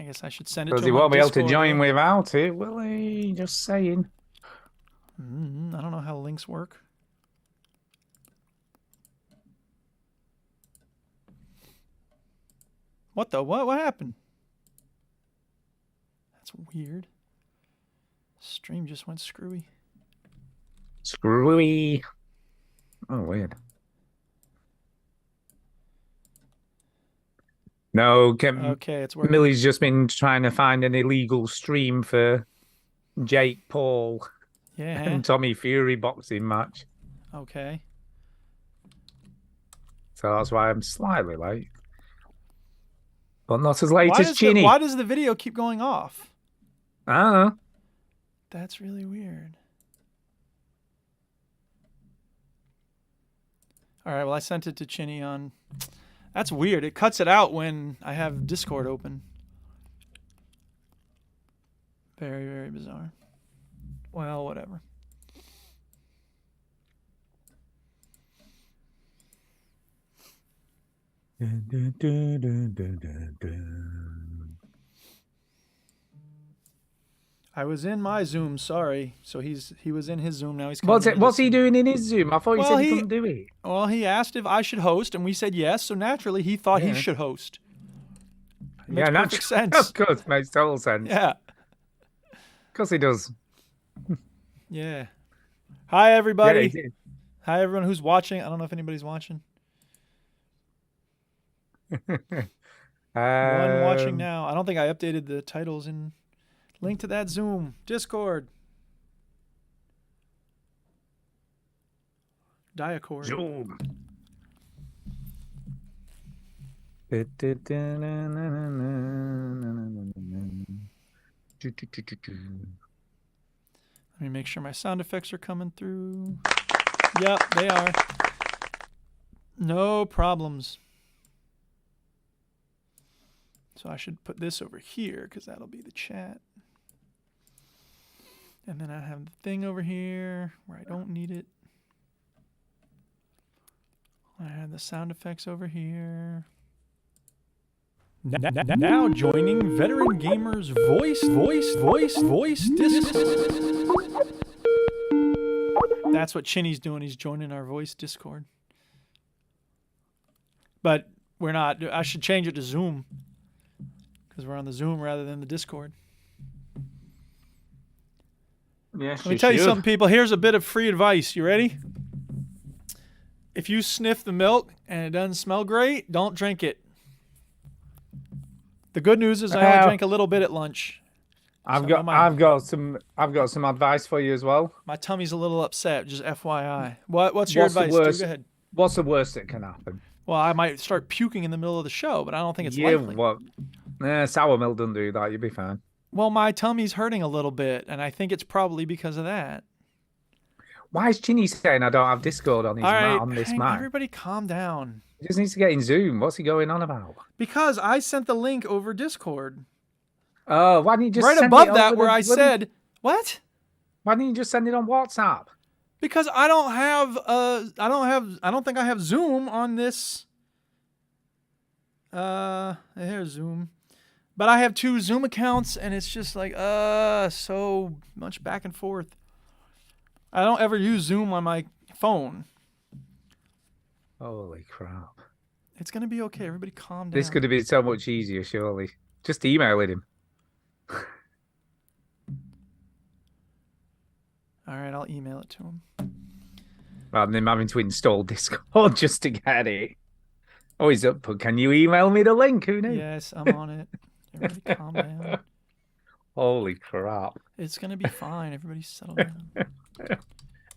I guess I should send it to Because him he won't on be able to Discord, join eh? without it, will he? Just saying. I don't know how links work. What the? What happened? That's weird. Stream just went screwy. Screwy. Oh, weird. No, Okay, it's working. Millie's just been trying to find an illegal stream for Jake Paul and Tommy Fury boxing match. Okay. So that's why I'm slightly late. But not as late as Chinny. Why does the video keep going off? I don't know. That's really weird. All right, well, I sent it to Chinny on... That's weird. It cuts it out when I have Discord open. Very, very bizarre. Well, whatever. I was in my Zoom, sorry. So he was in his Zoom, now he's coming. What's he doing in his Zoom? I thought he said he couldn't do it. Well, he asked if I should host, and we said yes, so naturally he thought he should host. It makes perfect sense. Of course, makes total sense. Yeah. Of course he does. Yeah. Hi, everybody. Yeah, hi, everyone who's watching. I don't know if anybody's watching. One watching now. I don't think I updated the titles in... Link to that Zoom. Discord. Diacord. Zoom. Let me make sure my sound effects are coming through. Yep, they are. No problems. So I should put this over here because that'll be the chat. And then I have the thing over here where I don't need it. I have the sound effects over here. Now joining Veteran Gamers voice Discord. That's what Chinny's doing. He's joining our voice Discord. But we're not. I should change it to Zoom because we're on the Zoom rather than the Discord. Yes, Let me tell you something, people. Here's a bit of free advice. You ready? If you sniff the milk and it doesn't smell great, don't drink it. The good news is I only drank a little bit at lunch. I've got some advice for you as well. My tummy's a little upset, just FYI. What's your advice? Go ahead. What's the worst that can happen? Well, I might start puking in the middle of the show, but I don't think it's likely. Sour milk doesn't do that. You'll be fine. Well, my tummy's hurting a little bit, and I think it's probably because of that. Why is Chinny saying I don't have Discord on his on this mic? Everybody calm down. He just needs to get in Zoom. What's he going on about? Because I sent the link over Discord. Oh, why didn't you just right send above it that where I said, what? Why didn't you just send it on WhatsApp? Because I don't think I have Zoom on this. Here's Zoom. But I have 2 Zoom accounts, and it's just like, so much back and forth. I don't ever use Zoom on my phone. Holy crap. It's going to be okay. Everybody calm down. This could have been so much easier, surely. Just emailing him. All right, I'll email it to him. Rather than having to install Discord just to get it. Oh, he's up. Can you email me the link? Who knew? Yes, I'm on it. Everybody calm down. Holy crap. It's going to be fine. Everybody settle down.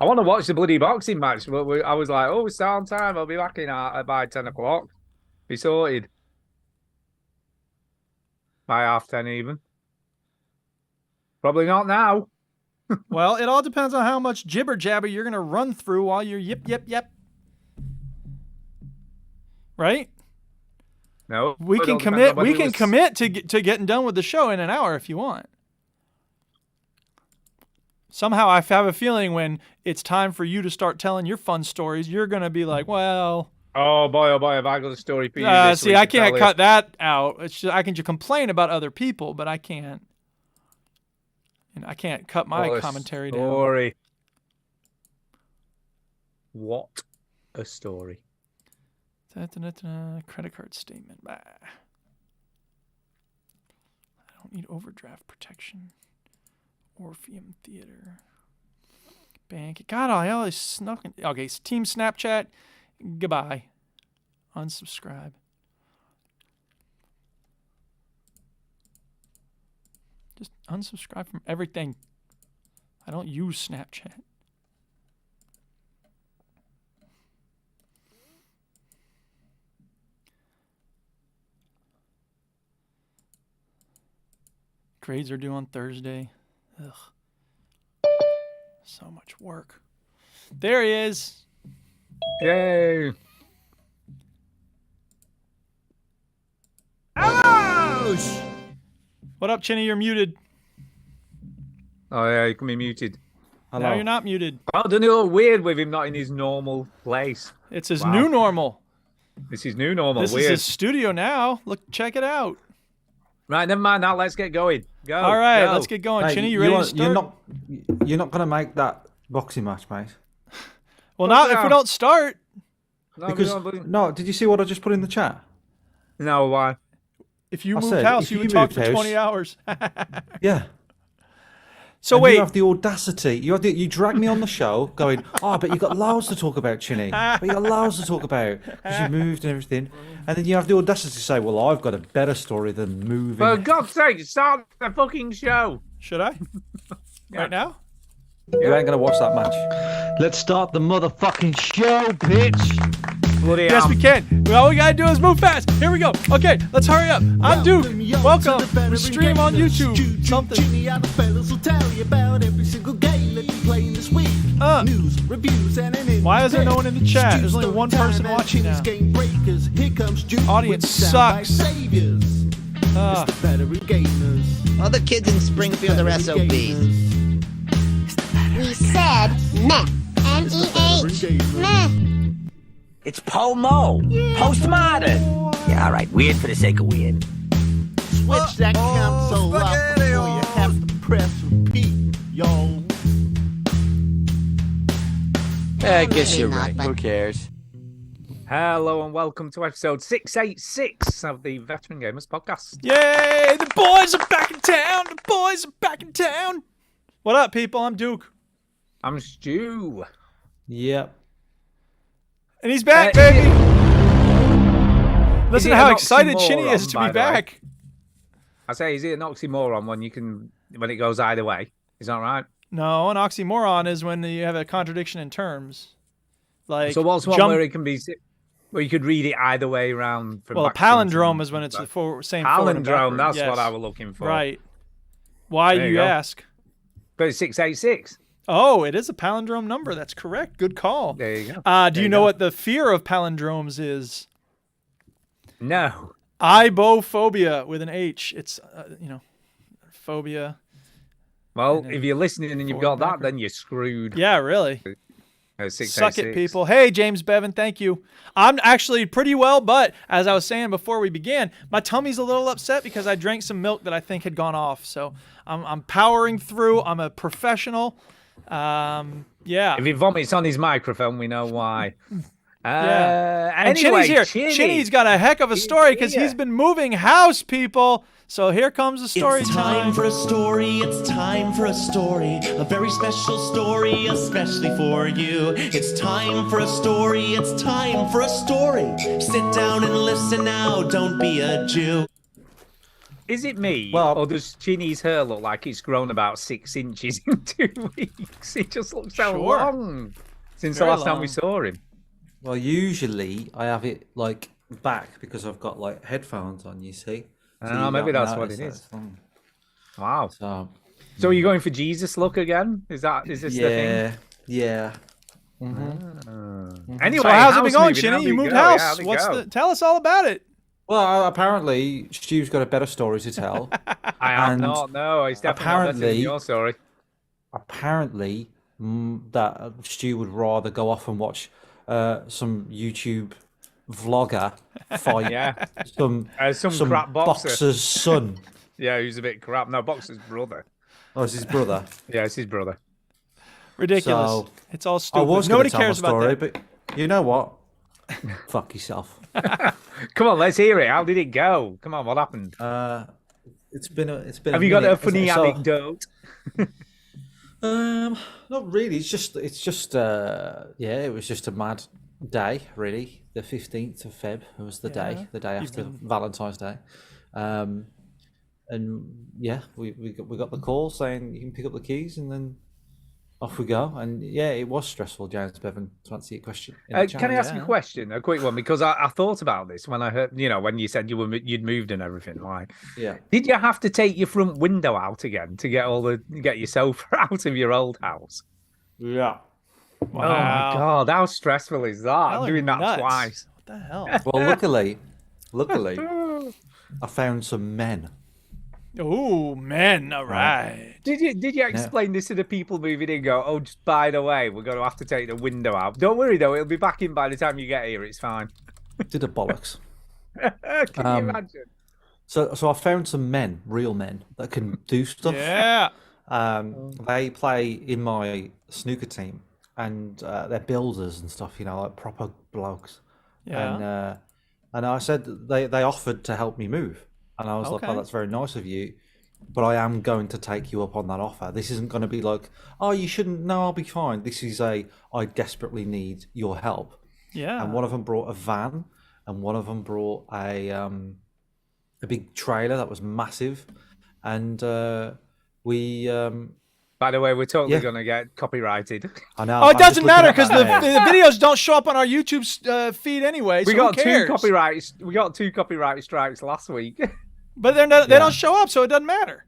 I want to watch the bloody boxing match. But I was like, oh, it's on time. I'll be back in by 10 o'clock. Be sorted. By 10:30 even. Probably not now. Well, it all depends on how much jibber jabber you're going to run through while you're yep. Right? No. We can commit to getting done with the show in an hour if you want. Somehow I have a feeling when it's time for you to start telling your fun stories, you're going to be like, well, Oh boy, have I got a story for you this See, week I to tell can't you. cut that out. It's just, I can just complain about other people, but I can't. And I can't cut my What a commentary down. story. What a story. Credit card statement. Bah. I don't need overdraft protection. Orpheum Theater. Bank. God, I always snuck in. Okay, Team Snapchat. Goodbye. Unsubscribe. Just unsubscribe from everything. I don't use Snapchat. Grades are due on Thursday. Ugh. So much work. There he is. Yay. Ouch! What up, Chinny? You're muted. Oh yeah, you can be muted. Hello. Now you're not muted. Oh, doesn't it look weird with him not in his normal place? It's his new normal. This is new normal. This weird. is his studio now. Look, check it out. Right, never mind. Now let's get going. Go. All right, go. let's get going. Hey, Chinny, you ready to start? You're not gonna make that boxing match, mate. Well, not if we don't start. No, because did you see what I just put in the chat? No, why? If you moved house, you would talk for 20 hours. Yeah. So and wait, you have the audacity. You drag me on the show, going, "Oh, but you got loads to talk about, Chinny. But you got loads to talk about because you moved and everything." And then you have the audacity to say, "Well, I've got a better story than moving." For God's sake, start the fucking show. Should I? Right now? You ain't gonna watch that match. Let's start the motherfucking show, bitch. Bloody yes, we can. All we gotta do is move fast. Here we go. Okay, let's hurry up. I'm Duke. Welcome. We stream on YouTube. Something. Why is there no one in the chat? There's only one person watching now. Audience sucks. Other kids in Springfield are SOBs. We said meh. M-E-H. Meh. It's Pomo. Postmodern. Yeah, all right. Weird for the sake of weird. Switch that console off before you have to press repeat, yo. I guess you're right. Who cares? Hello and welcome to episode 686 of the Veteran Gamers podcast. Yay! The boys are back in town. The boys are back in town. What up, people? I'm Duke. I'm Stu. Yep. And he's back, baby. Listen to how excited Chinny is to be back. I say, is it an oxymoron when it goes either way? Is that right? No, an oxymoron is when you have a contradiction in terms. Like, so what's one where it can be, where you could read it either way around? Well, a palindrome is when it's the same palindrome. That's what I was looking for. Right. Why do you ask? But it's 686. Oh, it is a palindrome number. That's correct. Good call. There you go. Do you know what the fear of palindromes is? No. Ibophobia with an H. It's, phobia. Well, if you're listening and you've got that, then you're screwed. Yeah, really. 686. Suck it, people. Hey, James Bevan, thank you. I'm actually pretty well, but as I was saying before we began, my tummy's a little upset because I drank some milk that I think had gone off. So I'm powering through. I'm a professional. Yeah. If he vomits on his microphone, we know why. Yeah. And anyway, Chinny's here. Chinny's got a heck of a story because he's been moving house, people. So here comes the story It's time for a story, it's time for a story. A very special story, especially for you. It's time for a story, it's time for a story. Sit down and listen now, don't be a Jew. Is it me, or does Chinny's hair look like it's grown about 6 inches in 2 weeks? It just looks so long since the last time we saw him. Well, usually I have it like back because I've got like headphones on, you see. So maybe that's what it is. Wow. So are you going for Jesus look again? Is this the thing? Yeah. Anyway, so how's it been going, Chinny? You moved house. Tell us all about it. Well, apparently Stu's got a better story to tell. I have not. No, it's definitely not better than your story. Apparently, that Stu would rather go off and watch some YouTube vlogger fight Yeah. some crap boxer. boxer's son. Yeah, who's a bit crap. No, Boxer's brother. Oh, it's his brother. Yeah, it's his brother. Ridiculous. So, It's all I stupid. was Nobody gonna tell cares my story, about that. but you know what? Fuck yourself. Come on, let's hear it. How did it go? Come on, what happened? It's been a Have a you got minute, a funny hasn't it? anecdote? Not really. It's just yeah, it was just a mad day, really. The 15th of Feb was the day after Valentine's Day. And yeah, we got the call saying you can pick up the keys, and then off we go. And yeah, it was stressful, James Bevan, to answer your question. Can I ask you a question, a quick one? Because I thought about this when I heard, when you said you'd moved and everything. Like, Yeah. did you have to take your front window out again to get your sofa out of your old house? Yeah. Oh my God, how stressful is that? Y'all are Doing that nuts. twice. What the hell? Well, luckily, I found some men. Oh, men. All right. Did you explain this to the people moving in? Go, oh, just by the way, we're going to have to take the window out. Don't worry though, it'll be back in by the time you get here. It's fine. Did a bollocks. Can you imagine? So I found some men, real men, that can do stuff. Yeah. They play in my snooker team, and they're builders and stuff. Like proper blokes. Yeah. And I said they offered to help me move, and I was like, oh, that's very nice of you, but I am going to take you up on that offer. This isn't going to be like, oh, you shouldn't. No, I'll be fine. This is I desperately need your help. Yeah. And one of them brought a van, and one of them brought a big trailer that was massive, and we. By the way, we're totally going to get copyrighted. I know. Oh, it doesn't matter because the now. videos don't show up on our YouTube feed anyway. So We got who cares? two copyright strikes last week. But they don't show up, so it doesn't matter.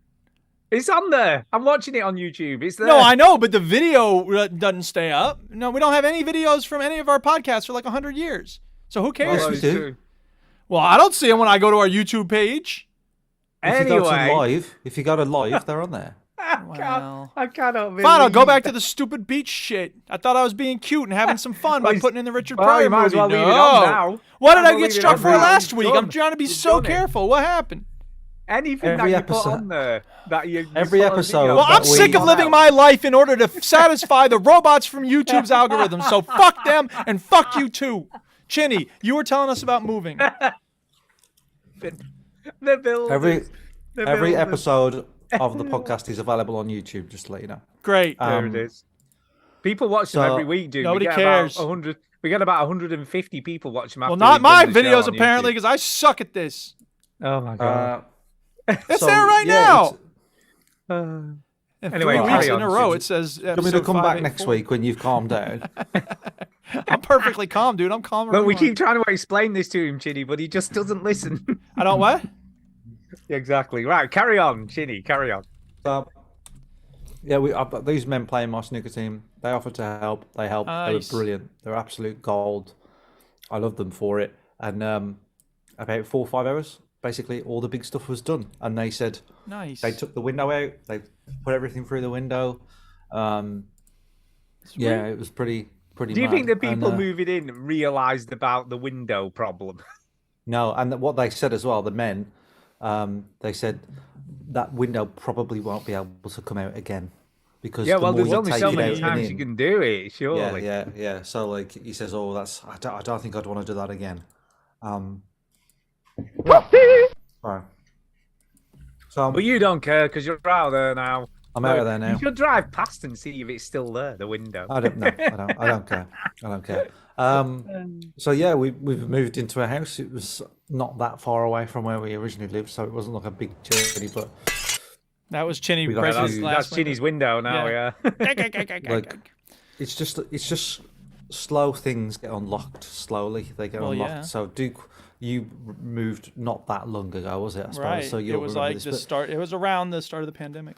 It's on there. I'm watching it on YouTube. It's there. No, I know, but the video doesn't stay up. No, we don't have any videos from any of our podcasts for like 100 years. So who cares? Yes, we do. Well, I don't see them when I go to our YouTube page. If you go to live, they're on there. I cannot believe Fine, I'll go back to the stupid beach shit. I thought I was being cute and having some fun by putting in the Richard Pryor you might as movie. well leave it on now. What did Might I as well get leave it struck on for now. last It's week? done. I'm trying to be It's so done it. careful. What happened? Anything Every that episode- you put on there that you every sort of episode- video- Well, I'm But sick of we- living my life in order to satisfy the robots from YouTube's algorithm. So fuck them and fuck you too. Chinny, you were telling us about moving. the builders. Every builders. episode of the podcast is available on YouTube. Just to let you know. Great. There it is. People watch them so- every week, dude. Nobody we get cares. About 100, we get about 150 people watching them. Well, after not we've my done the show videos on apparently YouTube. because I suck at this. Oh my god. It's there right now. Uh, And Anyway, 3 carry weeks in on, a row, Susan. it says. Do you want me to come back next week when you've calmed down? I'm perfectly calm, dude. I'm calmer. But we than keep trying to explain this to him, Chinny, but he just doesn't listen. I don't what? Exactly. Right, carry on, Chinny, carry on. So, yeah, these men playing my snooker team. They offered to help. They helped. Nice. They were brilliant. They're absolute gold. I love them for it. And about 4 or 5 hours, basically, all the big stuff was done. And they said Nice. they took the window out. They put everything through the window. Yeah, it was pretty. Do you think the mad. people And, moving in realised about the window problem? No, and what they said as well, the men, they said that window probably won't be able to come out again because Yeah, the well, more there's you only take so it many out and times you in- can do it, surely. Yeah. So like he says, oh, I don't think I'd want to do that again. Right. So But you don't care because you're out there now. I'm out of there now. You should drive past and see if it's still there, the window. I don't know. I don't care. I don't care. So yeah, we've moved into a house. It was not that far away from where we originally lived, so it wasn't like a big journey. But That was Chinny. We got breaking to- his That's glass Chinny's window now, Yeah. yeah. like, it's just slow things get unlocked slowly. They get Well, unlocked. yeah. So Duke, you moved not that long ago, was it? I suppose. Right. So It you'll was remember like this, the but- start. It was around the start of the pandemic.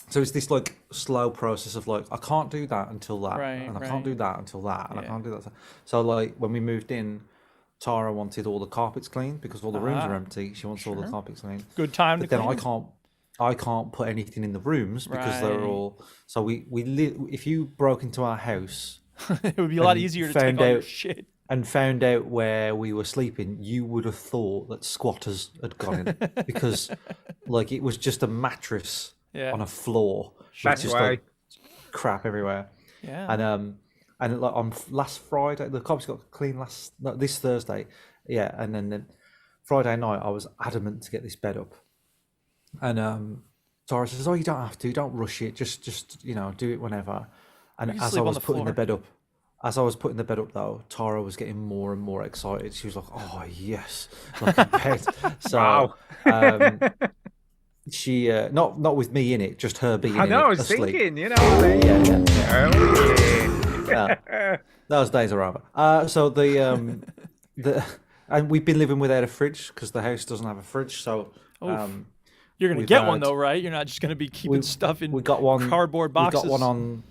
So it's this like slow process of like I can't do that until that, Right, and I right. can't do that until that, and I Yeah. can't do that. So like when we moved in, Tara wanted all the carpets cleaned because all the rooms are empty. She wants all the carpets cleaned. Good time But to then clean. I can't put anything in the rooms because they're Right. all. So if you broke into our house, It would be a lot and easier to take found all your out- shit. and found out where we were sleeping, you would have thought that squatters had gone in because, like, it was just a mattress on a floor with just like crap everywhere. Yeah. And like on last Friday, the cops got clean this Thursday, and then Friday night I was adamant to get this bed up, and Tara says, "Oh, you don't have to, don't rush it, just do it whenever." And as I was putting the bed up, though, Tara was getting more and more excited. She was like, "Oh yes, like a bed." So, she not with me in it, just her being in it. I was asleep. thinking, you know. Those days are over. So the and we've been living without a fridge because the house doesn't have a fridge. So you're gonna get one though, right? You're not just gonna be keeping stuff in cardboard boxes. We got one on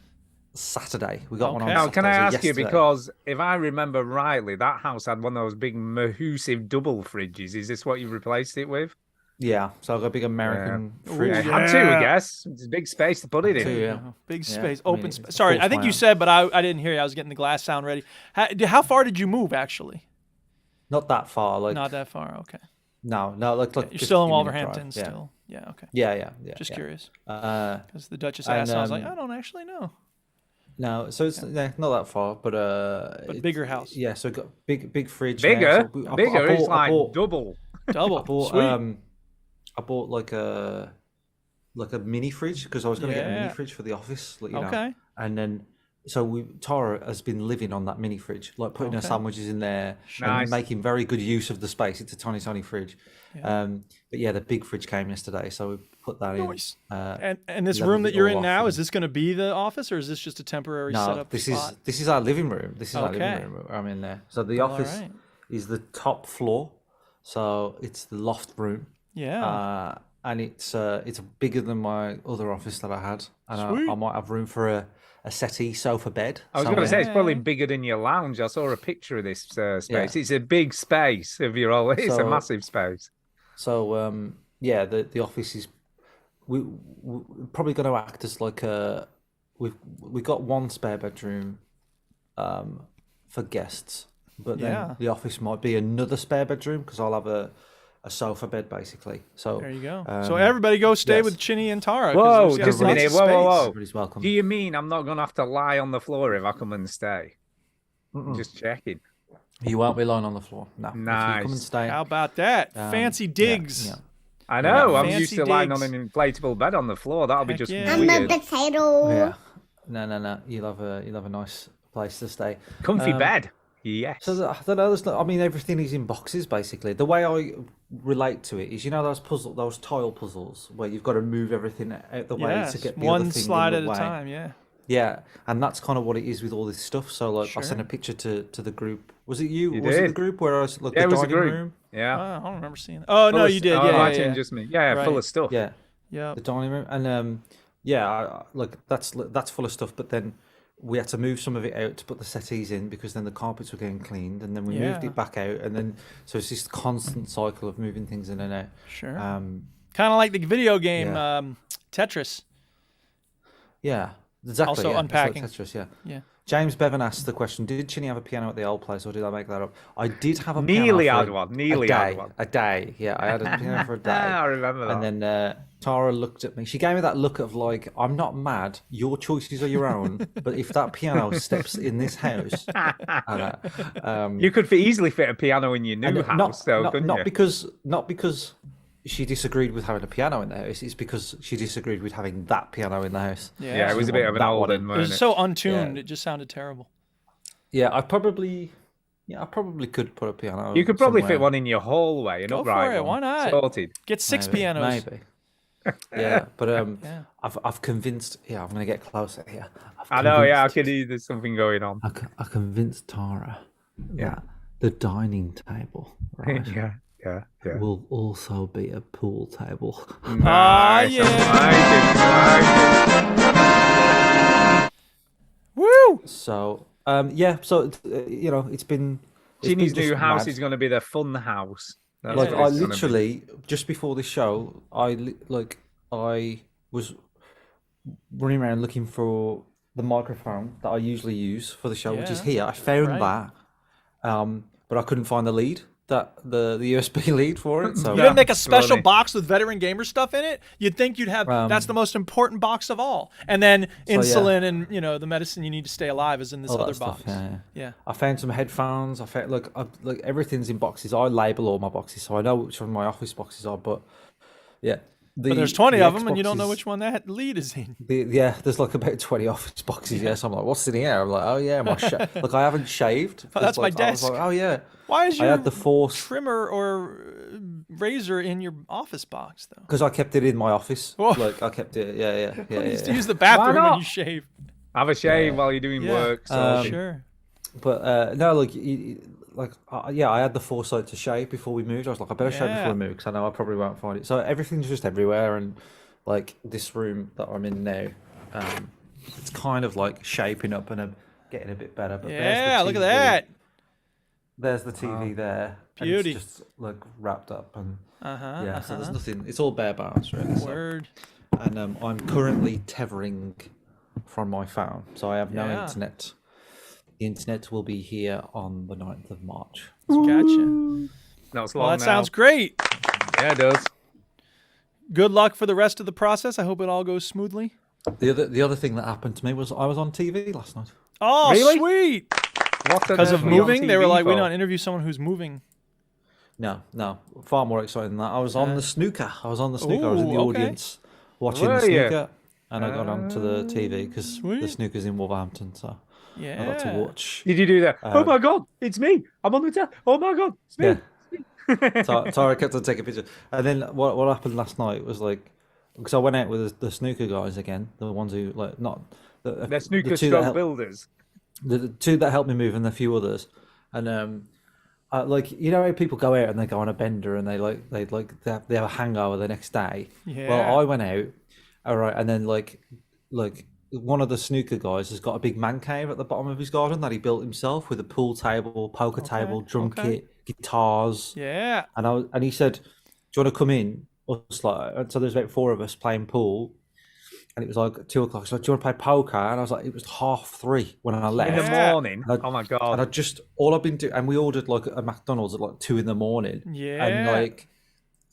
Saturday. We got one on Now, Saturday. can I ask you, yesterday. because if I remember rightly, that house had one of those big massive double fridges. Is this what you replaced it with? Yeah, so I've got a big American fridge. Had two, I guess. It's a big space to put it in. Big space, open space. Sorry, I think you said, but I didn't hear you. I was getting the glass sound ready. How far did you move, actually? Not that far. Not that far, okay. No, like you're still in Wolverhampton, still. Yeah, okay. Yeah. Just curious. Because the Duchess asked, and I was like, I don't actually know. No, so it's not that far, but bigger house. Yeah, so got big fridge. Bigger, So bigger. It's like double. Sweet. I bought like a mini fridge because I was going to get a mini fridge for the office, like, you know. And then Tara has been living on that mini fridge, like putting her sandwiches in there and making very good use of the space. It's a tiny fridge. But yeah, the big fridge came yesterday, so we put that in. And this room that you're in now, is this going to be the office, or is this just a temporary setup? This is our living room. This is our living room. I'm in there. So the office is the top floor, so it's the loft room. Yeah. And it's bigger than my other office that I had, and I might have room for a settee sofa bed. I was going to say it's probably bigger than your lounge. I saw a picture of this space. Yeah. It's a big space of your own. It's a massive space. So the office is we're probably going to act as like we've got one spare bedroom for guests, but then the office might be another spare bedroom because I'll have a sofa bed basically. So there you go. So everybody go stay with Chinny and Tara. Whoa, just a minute. Whoa. Everybody's welcome. Do you mean I'm not going to have to lie on the floor if I come and stay? Just checking. You won't be lying on the floor. No. Nice. If you come and stay. How about that? Fancy digs. Yeah. I know. I'm used to lying on an inflatable bed on the floor. That'll be just weird. I'm a potato. Yeah. No. You'll have a nice place to stay. Comfy bed. Yes. So I don't know. I mean, everything is in boxes basically. The way I relate to it is, those tile puzzles where you've got to move everything out the way to get the one other thing slide in the at a way. time. Yeah. Yeah, and that's kind of what it is with all this stuff. So like, I sent a picture to the group. Was it you? Was it the group where I was like the dining room? Yeah. I don't remember seeing it. Oh, no, you did. Yeah. Just me. Yeah, full of stuff. Yeah. Yeah. The dining room, and that's full of stuff. But then we had to move some of it out to put the settees in because then the carpets were getting cleaned, and then we moved it back out, and then so it's this constant cycle of moving things in and out. Sure. Kind of like the video game Tetris. Yeah. Exactly. Also unpacking. Like Tetris, yeah. James Bevan asked the question: did Chinny have a piano at the old place, or did I make that up? I did have a nearly piano. Had one. Nearly had one. A day. Yeah, I had a piano for a day. I remember that. And then Tara looked at me. She gave me that look of like, I'm not mad. Your choices are your own. But if that piano steps in this house, you could easily fit a piano in your new house, couldn't you? Not because she disagreed with having a piano in the house. It's because she disagreed with having that piano in the house. Yeah, it was a bit of an old one. It was so untuned. It just sounded terrible. Yeah, I probably could put a piano. You could probably somewhere. fit one in your hallway, an upright one. Why not? Sorted. Get six pianos. Maybe. Yeah, but I've convinced. Yeah, I'm gonna get closer here. I know. Yeah, I can see there's something going on. I convinced Tara that the dining table, right? Yeah. Will also be a pool table. Nice. Woo! So it's been. Ginny's new house is going to be the fun house. I literally just before the show, I was running around looking for the microphone that I usually use for the show, which is here. I found that. but I couldn't find the lead. The USB lead for it. So You didn't make a special funny. box with Veteran Gamer stuff in it? You'd think you'd have, that's the most important box of all. And then yeah. insulin and, you know, the medicine you need to stay alive is in this all other that stuff, box. yeah. I found some headphones. I found like everything's in boxes. I label all my boxes, so I know which one my office boxes are. But yeah, But there's 20 of them, and you don't know Xboxes- which one that lead is in. Yeah, there's like about 20 office boxes. Yeah, so I'm like, what's in here? I'm like, oh yeah, my look, I haven't shaved. Oh, that's my Like, I was desk. like, oh yeah. Why is I your had the Force trimmer or razor in your office box, though? because I kept it in my office. Oh. Like I kept it. Yeah. You used to use the bathroom when not? you shave. Have a shave while you're doing Yeah. work. So Sure. But no, like, yeah, I had the foresight to shave before we moved. I was like, I better shave Yeah. before we move because I know I probably won't find it. So everything's just everywhere, and like this room that I'm in now, it's kind of like shaping up and getting a bit better. But Yeah, there's the look at TV. that. There's the TV there. and Beauty. it's just like wrapped up and Uh-huh. yeah. So there's nothing. It's all bare bones, really. So. Word. And I'm currently tethering from my phone, so I have no Yeah. internet. The internet will be here on the 9th of March. Gotcha. That's Well, long that now. sounds great. Yeah, it does. Good luck for the rest of the process. I hope it all goes smoothly. The other thing that happened to me was I was on TV last night. Oh, Really? sweet. What Because of were you on moving, they were TV like, we for? don't interview someone who's moving. No, far more exciting than that. I was on the snooker. I was on the snooker. I was in the Ooh, okay. audience watching Were the you? snooker, and I got onto the TV because the Sweet. snooker's in Wolverhampton, so Yeah. I got to watch. Did you do that? Oh my god, it's me! I'm on the tell. Oh my god, it's me! Yeah. So I kept on taking pictures, and then what happened last night was like, because I went out with the snooker guys again, the ones who like not They're snooker the two that stroke helped- builders. the two that helped me move and a few others, and like you know how people go out and they go on a bender and they have a hangover the next day. Yeah. Well, I went out, all right, and then like one of the snooker guys has got a big man cave at the bottom of his garden that he built himself with a pool table, poker table, drum kit, guitars. Yeah. And he said, "Do you want to come in?" Us like, so there's about 4 of us playing pool, and it was like 2:00. So, do you want to play poker? And I was like, it was 3:30 when I left. In the Yeah. morning. And Oh my And god. I just all I've been doing, and we ordered like a McDonald's at like 2 a.m. Yeah. And like,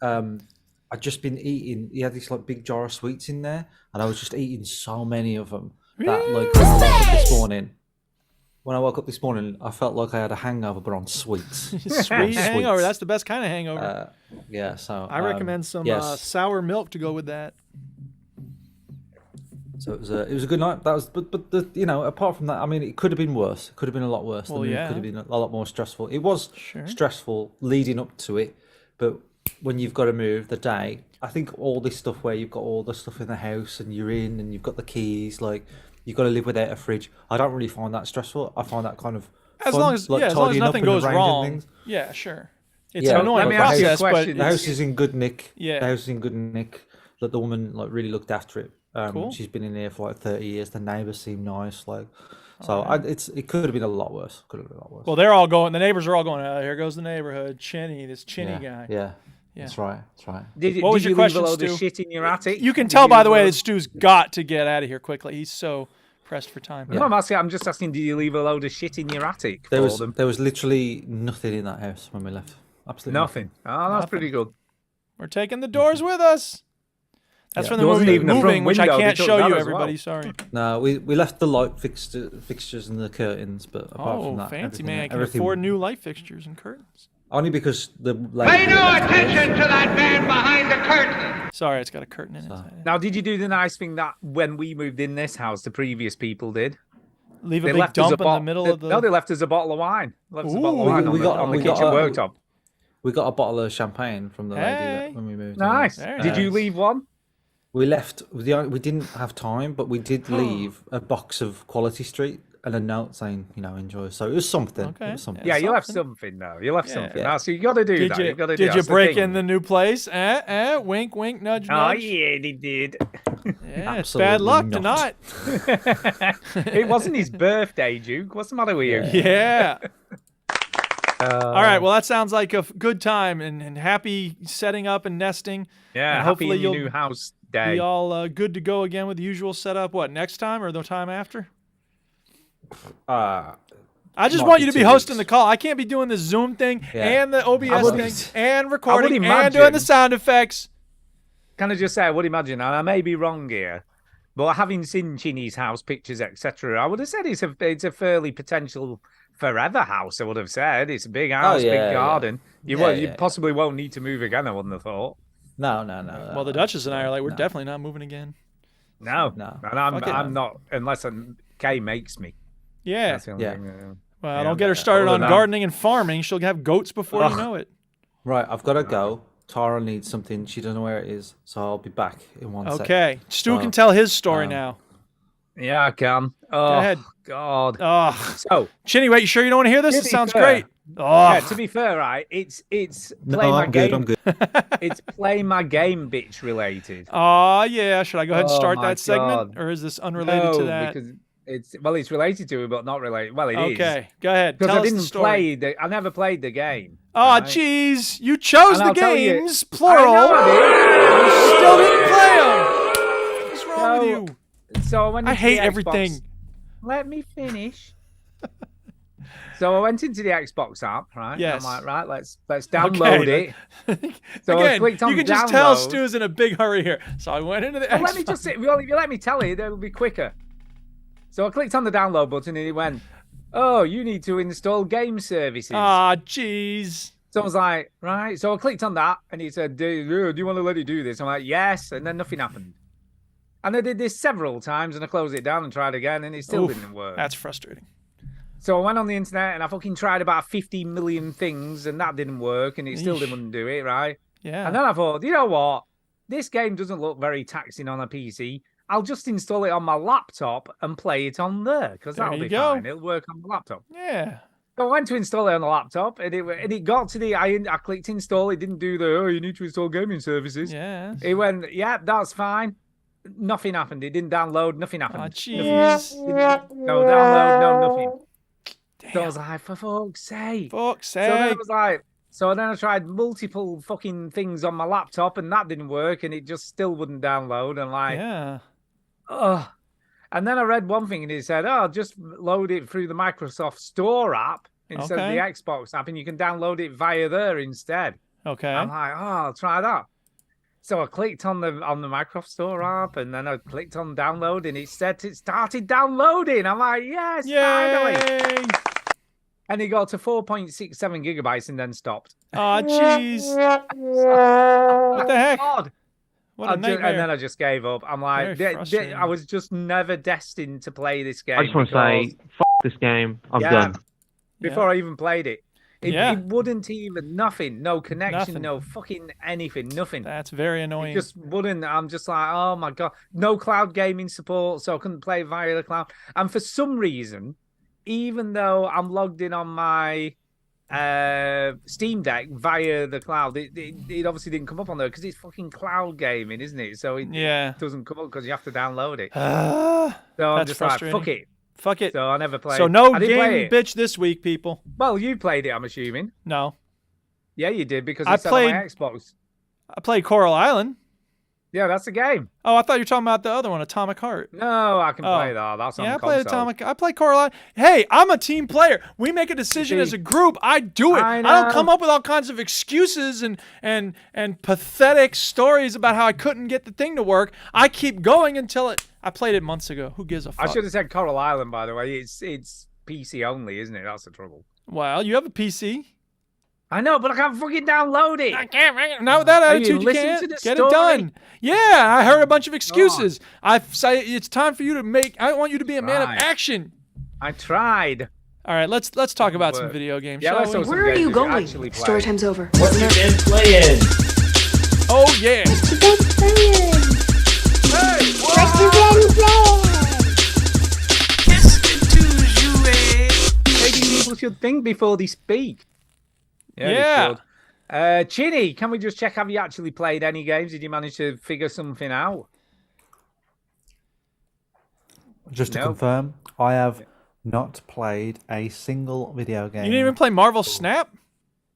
I'd just been eating. He had this like big jar of sweets in there, and I was just eating so many of them that like when I woke up this morning, I felt like I had a hangover, but on sweets. Sweet hangover. That's the best kind of hangover. Yeah, so I recommend some yes. sour milk to go with that. So it was a good night. That was, but the, you know, apart from that, I mean, it could have been worse. It could have been a lot worse. Well, The move yeah. could have been a lot more stressful. It was Sure. stressful leading up to it, but when you've got to move the day, I think all this stuff where you've got all the stuff in the house and you're in and you've got the keys, like you've got to live without a fridge. I don't really find that stressful. I find that kind of As fun, long as like as long as tidying up nothing and goes arranging wrong. things. Yeah, sure. It's Yeah, an annoying let me ask you a process, but question. The house is in good nick. Yeah. The house is in good nick. Like the woman like really looked after it. Cool. She's been in here for like 30 years. The neighbours seem nice. Like, so it could have been a lot worse. Could have been a lot worse. well, they're all going. The neighbors are all going. Oh, here goes the neighborhood. Chinny, this chinny yeah, guy. yeah, that's right. That's right. Did, What was did your you leave question, a load Stu? of shit in your attic? You can Did tell you by the leave way a that Stu's got to get out of here quickly. He's so pressed for time. No, I'm just asking, did you leave a load of shit in your attic There for was them? there was literally nothing in that house when we left. Absolutely Nothing. Oh, that's pretty good. We're taking the doors with us. That's Yeah. from There the wasn't movie even a front Moving, which I window, they can't took show that you, as everybody. well. Sorry. No, we left the light fixtures and the curtains, but apart Oh, from that, fancy everything- man! I can everything- afford new light fixtures and curtains. Only because the Pay no attention to that man behind the curtain. Sorry, it's got a curtain in it. Now, did you do the nice thing that when we moved in this house, the previous people did? Leave a They big left us dump in a the middle of the. No, they left us a bottle of wine. Left us a bottle of Ooh. wine We got- on the we got kitchen a- worktop. We got a bottle of champagne from the lady Hey. that, when we moved. in. Nice. Very Did you nice. leave one? We left. We didn't have time, but we did leave a box of Quality Street and a note saying, you know, enjoy. So it was something. Okay. It was something. Yeah, you left something. something though. You left Yeah. something. Yeah. Now, so you got to do Did that. you, You got to do did that. you That's the break thing. in the new place? Wink, wink, nudge, Oh nudge. yeah, they did. Yeah, it's bad Absolutely luck to not. not. It wasn't his birthday, Duke. What's the matter with you? Yeah. All right. Well, that sounds like a good time and happy setting up and nesting. Yeah, And happy hopefully in your you'll new house day. Be all good to go again with the usual setup. What, next time or the time after? I just Might want be you to be 2 hosting weeks. the call. I can't be doing the Zoom thing Yeah. and the OBS thing and recording and imagine- doing the sound effects. Can I just say, I would imagine, and I may be wrong here, but having seen Chinny's house pictures, etc., I would have said it's a fairly potential forever house. I would have said it's a big house, yeah, big garden. Yeah. You possibly won't need to move again. I wouldn't have thought. No. Well, the Duchess and I are like, we're definitely not moving again. No, No. and I'm not unless Kay makes me. Yeah. That's the only Yeah. thing, Well, Yeah, don't get her but started other on than- gardening and farming. She'll have goats before you Ugh. know it. Right, I've got to go. Tara needs something. She doesn't know where it is, so I'll be back in 1 sec. Okay. Stu So, can tell his story now. Yeah, I can. Oh, Go ahead. God. Oh, So, Chinny, wait, you sure you don't want to hear this? to It be sounds fair- great. Oh, yeah, to be fair, right, it's No, play my I'm game. good. I'm good. It's play my game bitch related. oh, yeah. Should I go ahead and Oh, start my that segment? God. Or is this unrelated No, to that? because it's related to it, but not related. Well, it is. Okay, go ahead. Because Tell I us the didn't story. I never played the game. Oh, right? jeez. You chose And the I'll tell you- games, plural. I know I You still didn't play them. What's wrong with you? did. So I went. I into hate the everything. Xbox. Let me finish. So I went into the Xbox app, right? Yes. I'm like, right, let's download it. So I Again, clicked on you can just tell download. Stu's in a big hurry here. So I went into the Well, Xbox. let me just say, well, if you let me tell you, it'll be quicker. So I clicked on the download button and it went, oh, you need to install game services. Ah, jeez. So I was like, right. So I clicked on that and he said, do you want to let it do this? I'm like, yes. And then nothing happened. And I did this several times and I closed it down and tried again and it still Oof, didn't work. That's frustrating. So I went on the internet and I fucking tried about 50 million things and that didn't work and it still Eesh. didn't do it, right? Yeah. And then I thought, you know what? This game doesn't look very taxing on a PC. I'll just install it on my laptop and play it on there because There that'll you be go. fine. It'll work on the laptop. Yeah. So I went to install it on the laptop and it got to the, I clicked install. It didn't do the, oh, you need to install gaming services. Yeah. It went, yeah, that's fine. Nothing happened. It didn't download. Nothing happened. Oh, jeez. No download, no nothing. So I was like, for fuck's sake. Fuck's So then I sake. was like, so then I tried multiple fucking things on my laptop and that didn't work and it just still wouldn't download. And like, Yeah. ugh. And then I read one thing and it said, oh, just load it through the Microsoft Store app instead of the Xbox app and you can download it via there instead. Okay. I'm like, oh, I'll try that. So I clicked on the Microsoft Store app and then I clicked on download and it said it started downloading. I'm like, yes, finally. Yay. And it got to 4.67 gigabytes and then stopped. Oh, jeez. What the heck? God. What a And nightmare. then I just gave up. I'm like, Very frustrating. I was just never destined to play this game. I just want to say, because- f this game. I'm Yeah. done. before I even played it. Yeah. It wouldn't even, nothing, no connection, Nothing. no fucking anything, nothing. That's very It annoying. just wouldn't. I'm just like, oh my God. No cloud gaming support, so I couldn't play via the cloud. And for some reason, even though I'm logged in on my Steam Deck via the cloud, it obviously didn't come up on there because it's fucking cloud gaming, isn't it? So it doesn't come up because you have to download it. So I'm That's just like, frustrating. fuck it. Fuck it. So I never played. So no I didn't play game it. bitch this week, people. Well, you played it, I'm assuming. No. Yeah, you did because I it's on my played- Xbox. I played Coral Island. Yeah, that's the game. Oh, I thought you were talking about the other one, Atomic Heart. No, I can Oh. play that. That's on Yeah, I the played console. Atomic. I played Coral Island. Hey, I'm a team player. We make a decision as a group. I do it. I I don't know. come up with all kinds of excuses and pathetic stories about how I couldn't get the thing to work. I keep going until it. I played it months ago. Who gives a fuck? I should have said Coral Island, by the way. It's PC only, isn't it? That's the trouble. Well, you have a PC. I know, but I can't fucking download it. I can't. Not with that Hey, attitude, you listen can't. to the Get story. it done. Yeah, I heard a bunch of excuses. I say it's time for you to make. I want you to be a man of Right. action. I tried. All right, let's talk about some Work. video games. Yeah, shall let's we? talk some Where are games you we going? actually play. Story time's over. What you been playing? Oh yeah. What you been playing? What you been playing? Maybe people should think before they speak. Yeah. They should. Chinny, can we just check, have you actually played any games? Did you manage to figure something out? Just to No. confirm, I have not played a single video game. You didn't even play Marvel Snap?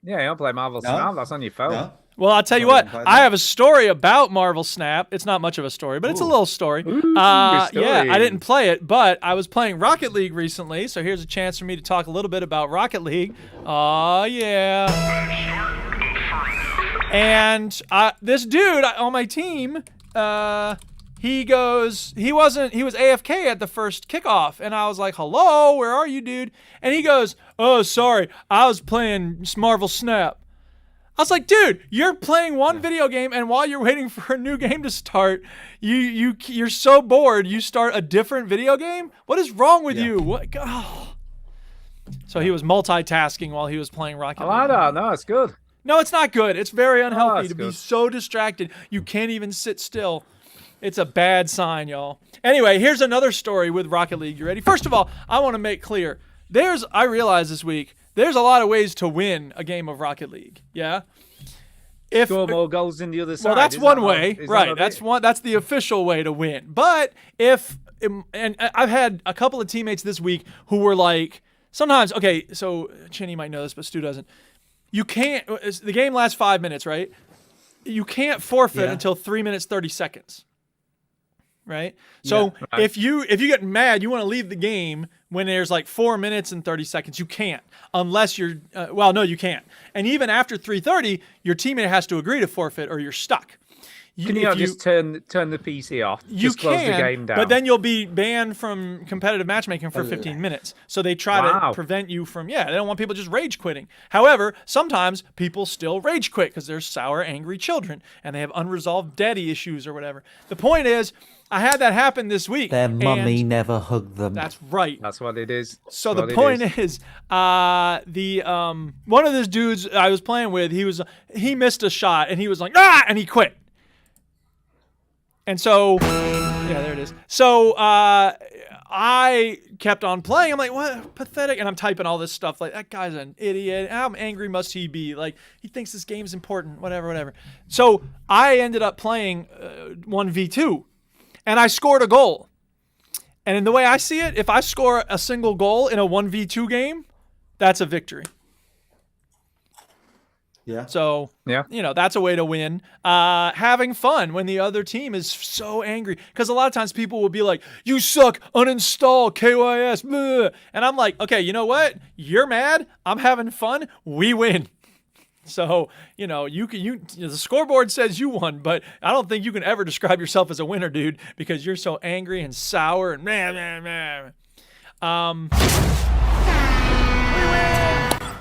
Yeah, you don't play Marvel No. Snap. That's on your phone. No. Well, I'll tell you Oh, you what. haven't played I that? have a story about Marvel Snap. It's not much of a story, but it's a little story. Ooh, Yeah, story. I didn't play it, but I was playing Rocket League recently, so here's a chance for me to talk a little bit about Rocket League. Oh, yeah. And this dude on my team, he was AFK at the first kickoff, and I was like, hello, where are you, dude? And he goes, oh, sorry, I was playing Marvel Snap. I was like, dude, you're playing one video game, and while you're waiting for a new game to start, you're so bored, you start a different video game? What is wrong with you? What? Oh. So he was multitasking while he was playing Rocket League. I like that. No, it's good. No, it's not good. It's very unhealthy it's to be good. so distracted you can't even sit still. It's a bad sign, y'all. Anyway, here's another story with Rocket League. You ready? First of all, I want to make clear. I realized this week, there's a lot of ways to win a game of Rocket League. Yeah? Score more goals than the other side. Well, that's Is one that way, is that right? what That's it- one. That's the official way to win. But and I've had a couple of teammates this week who were like, sometimes, okay, so Chinny might know this, but Stu doesn't. You can't. The game lasts 5 minutes, right? You can't forfeit until 3 minutes 30 seconds. Right? So right. if you get mad, you want to leave the game when there's like 4 minutes and 30 seconds. You can't unless you're no, you can't. And even after 3:30, your teammate has to agree to forfeit or you're stuck. Can you not just turn the PC off? You just close the game down. but then you'll be banned from competitive matchmaking for 15 minutes. So they try to prevent you from, they don't want people just rage quitting. However, sometimes people still rage quit because they're sour, angry children and they have unresolved daddy issues or whatever. The point is, I had that happen this week. Their mummy and never hugged them. That's right. That's what it is. So the point is, one of those dudes I was playing with, he missed a shot and he was like, and he quit. And so, there it is. So I kept on playing. I'm like, what? Pathetic. And I'm typing all this stuff like, that guy's an idiot. How angry must he be? Like, he thinks this game's important, whatever. So I ended up playing 1v2, and I scored a goal. And in the way I see it, if I score a single goal in a 1v2 game, that's a victory. Yeah. So, that's a way to win. Having fun when the other team is so angry. Because a lot of times people will be like, you suck, uninstall, KYS, bleh. And I'm like, okay, you know what? You're mad. I'm having fun. We win. So, the scoreboard says you won, but I don't think you can ever describe yourself as a winner, dude, because you're so angry and sour and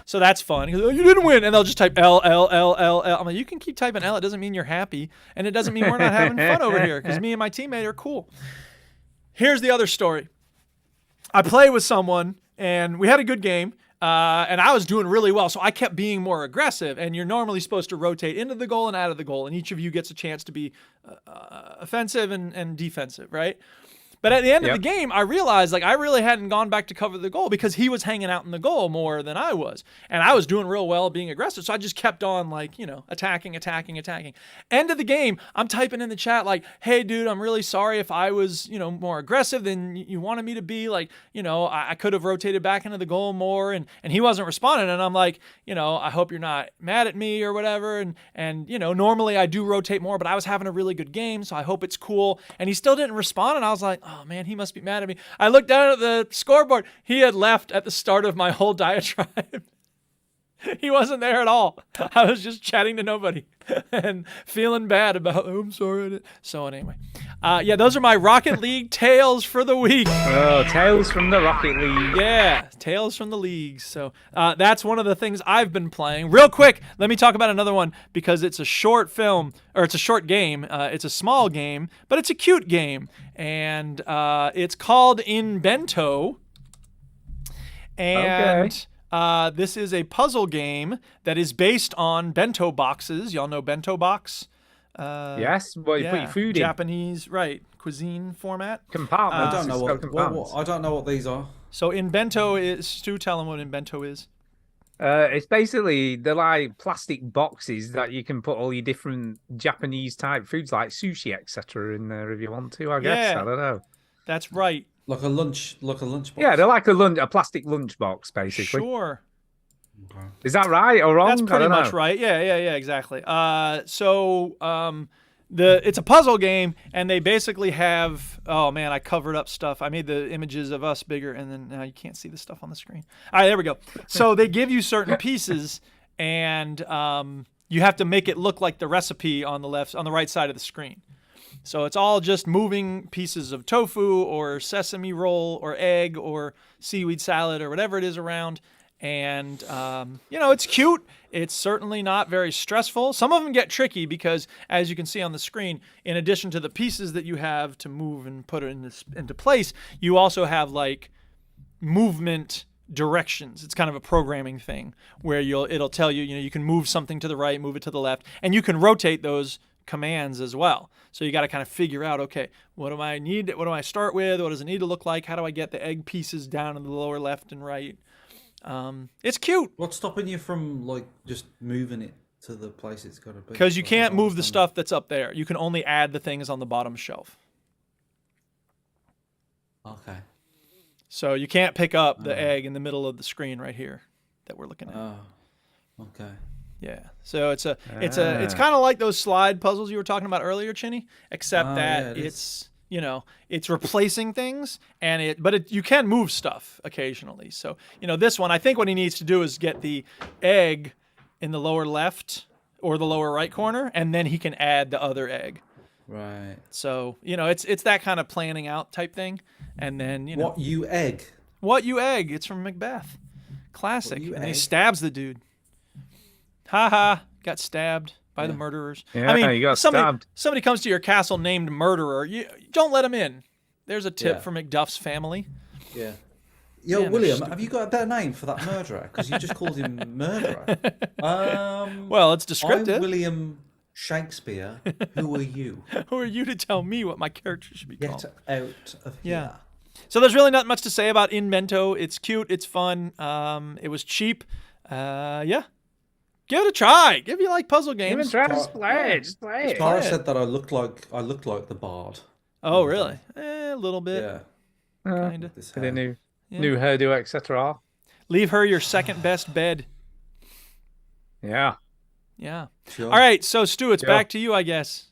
So that's fun. He goes, oh, you didn't win. And they'll just type L, L, L, L, L. I'm like, you can keep typing L. It doesn't mean you're happy. And it doesn't mean we're not having fun over here because me and my teammate are cool. Here's the other story. I play with someone, and we had a good game, and I was doing really well. So I kept being more aggressive. And you're normally supposed to rotate into the goal and out of the goal. And each of you gets a chance to be offensive and defensive, right? But at the end of the game, I realized I really hadn't gone back to cover the goal because he was hanging out in the goal more than I was. And I was doing real well being aggressive. So I just kept on attacking. End of the game, I'm typing in the chat hey, dude, I'm really sorry if I was, more aggressive than you wanted me to be. I could have rotated back into the goal more. And he wasn't responding. And I'm like, I hope you're not mad at me or whatever. And normally I do rotate more, but I was having a really good game. So I hope it's cool. And he still didn't respond. And I was like, oh man, he must be mad at me. I looked down at the scoreboard. He had left at the start of my whole diatribe. He wasn't there at all. I was just chatting to nobody and feeling bad about, oh, I'm sorry. So anyway, those are my Rocket League tales for the week. Oh, tales from the Rocket League. Yeah, tales from the leagues. So that's one of the things I've been playing. Real quick, let me talk about another one because it's a short film, or it's a short game. It's a small game, but it's a cute game. And it's called In Bento. And this is a puzzle game that is based on bento boxes. Y'all know bento box? Yes, well, you put your food in. Japanese, right, cuisine format. Compartments. I don't know I don't know what these are. So In Bento is, Stu, tell them what In Bento is. It's basically, they're like plastic boxes that you can put all your different Japanese type foods like sushi, etc. in there if you want to, I guess. I don't know. That's right. Like a lunch box. Yeah, they're like a plastic lunch box, basically. Sure. Is that right or wrong? That's I pretty don't much know. right. Yeah, exactly. It's a puzzle game, and they basically have. Oh man, I covered up stuff. I made the images of us bigger, and then now you can't see the stuff on the screen. All right, there we go. So they give you certain pieces, and you have to make it look like the recipe on the right side of the screen. So it's all just moving pieces of tofu or sesame roll or egg or seaweed salad or whatever it is around. And, it's cute. It's certainly not very stressful. Some of them get tricky because, as you can see on the screen, in addition to the pieces that you have to move and put it into place, you also have, like, movement directions. It's kind of a programming thing where it'll tell you, you can move something to the right, move it to the left, and you can rotate those commands as well. So you got to kind of figure out, okay, what do I need? What do I start with? What does it need to look like? How do I get the egg pieces down in the lower left and right? It's cute. What's stopping you from like just moving it to the place it's got to be? Because you can't move the stuff that's up there. You can only add the things on the bottom shelf. Okay. So you can't pick up the egg in the middle of the screen right here that we're looking at. Oh. Okay. Yeah. So it's kind of like those slide puzzles you were talking about earlier, Chinny, except that it's replacing things, but you can move stuff occasionally. So, this one, I think what he needs to do is get the egg in the lower left or the lower right corner, and then he can add the other egg. Right. So, it's that kind of planning out type thing. And then, What you egg? What you egg? It's from Macbeth. Classic. And he stabs the dude. Got stabbed by the murderers. Yeah, you got stabbed. Somebody comes to your castle named Murderer. You don't let him in. There's a tip for Macduff's family. Yeah. Yo, William, have you got a better name for that murderer? Because you just called him Murderer. Well, it's descriptive. I'm William Shakespeare. Who are you? Who are you to tell me what my character should be called? Get out of here. Yeah. So there's really not much to say about Invento. It's cute. It's fun. It was cheap. Yeah. Give it a try. If you like puzzle games. Give it a try. Just play it. Just play it. Tara said that I looked like the bard. Oh, really? A little bit. Yeah. Kind of. With a new hairdo, etc. Leave her your second best bed. Yeah. Yeah. Sure. All right. So, Stu, it's back to you, I guess.